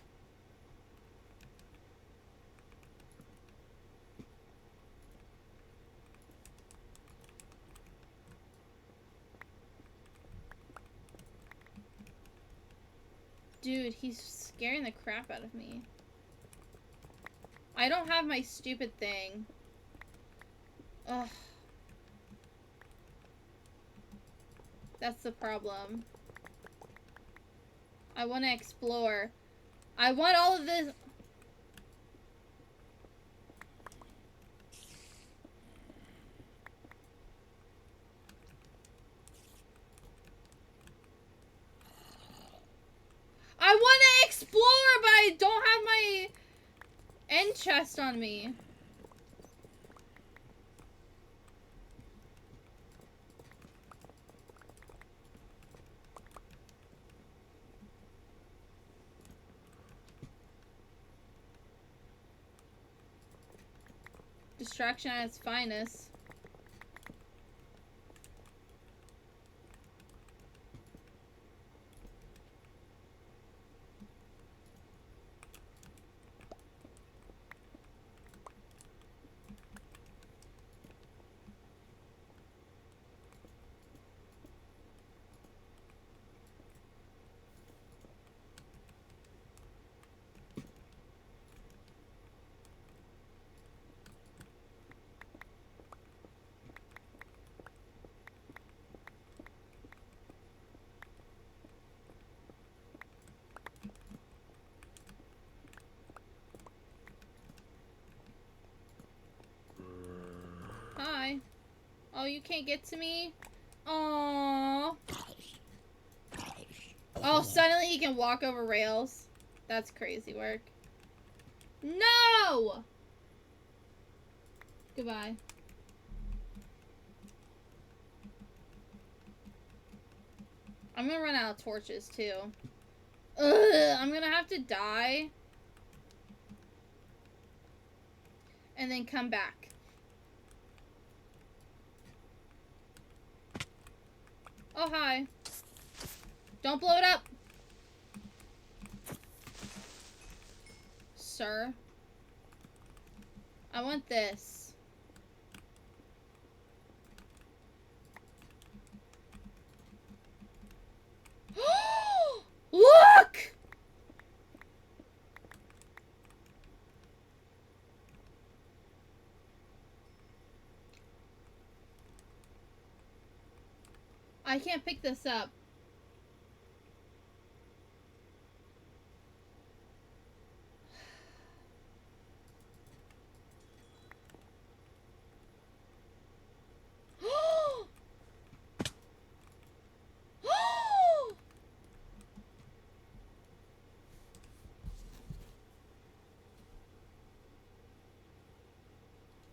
Dude, he's scaring the crap out of me. I don't have my stupid thing. Ugh. That's the problem. I want to explore. I want all of this. I want to explore, but I don't have my end chest on me. Distraction at its finest. Hi. Oh, you can't get to me? Aww. Oh, suddenly he can walk over rails. That's crazy work. No! Goodbye. I'm gonna run out of torches, too. Ugh, I'm gonna have to die. And then come back. Oh, hi. Don't blow it up. Sir. I want this. Look! I can't pick this up.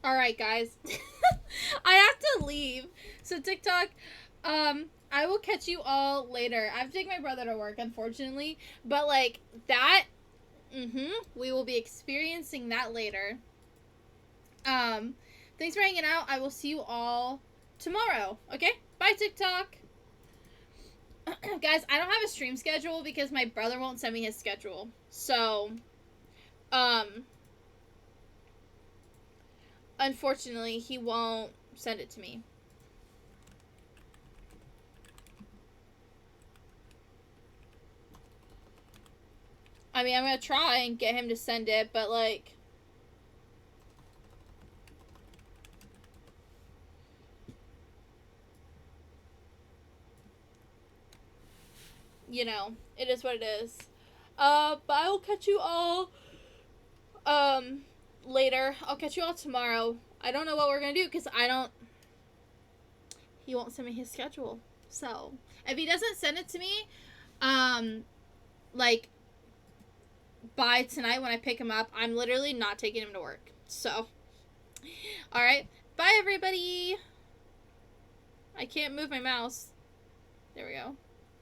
Alright, guys. I have to leave. So, TikTok, I will catch you all later. I have to take my brother to work, unfortunately. But, like, that, we will be experiencing that later. Thanks for hanging out. I will see you all tomorrow. Okay? Bye, TikTok. Guys, I don't have a stream schedule because my brother won't send me his schedule. So, unfortunately, he won't send it to me. I mean, I'm gonna try and get him to send it, but, like, you know, it is what it is. But I will catch you all, later. I'll catch you all tomorrow. I don't know what we're gonna do, because he won't send me his schedule. So, if he doesn't send it to me, like, by tonight when I pick him up, I'm literally not taking him to work. So, alright. Bye, everybody! I can't move my mouse. There we go.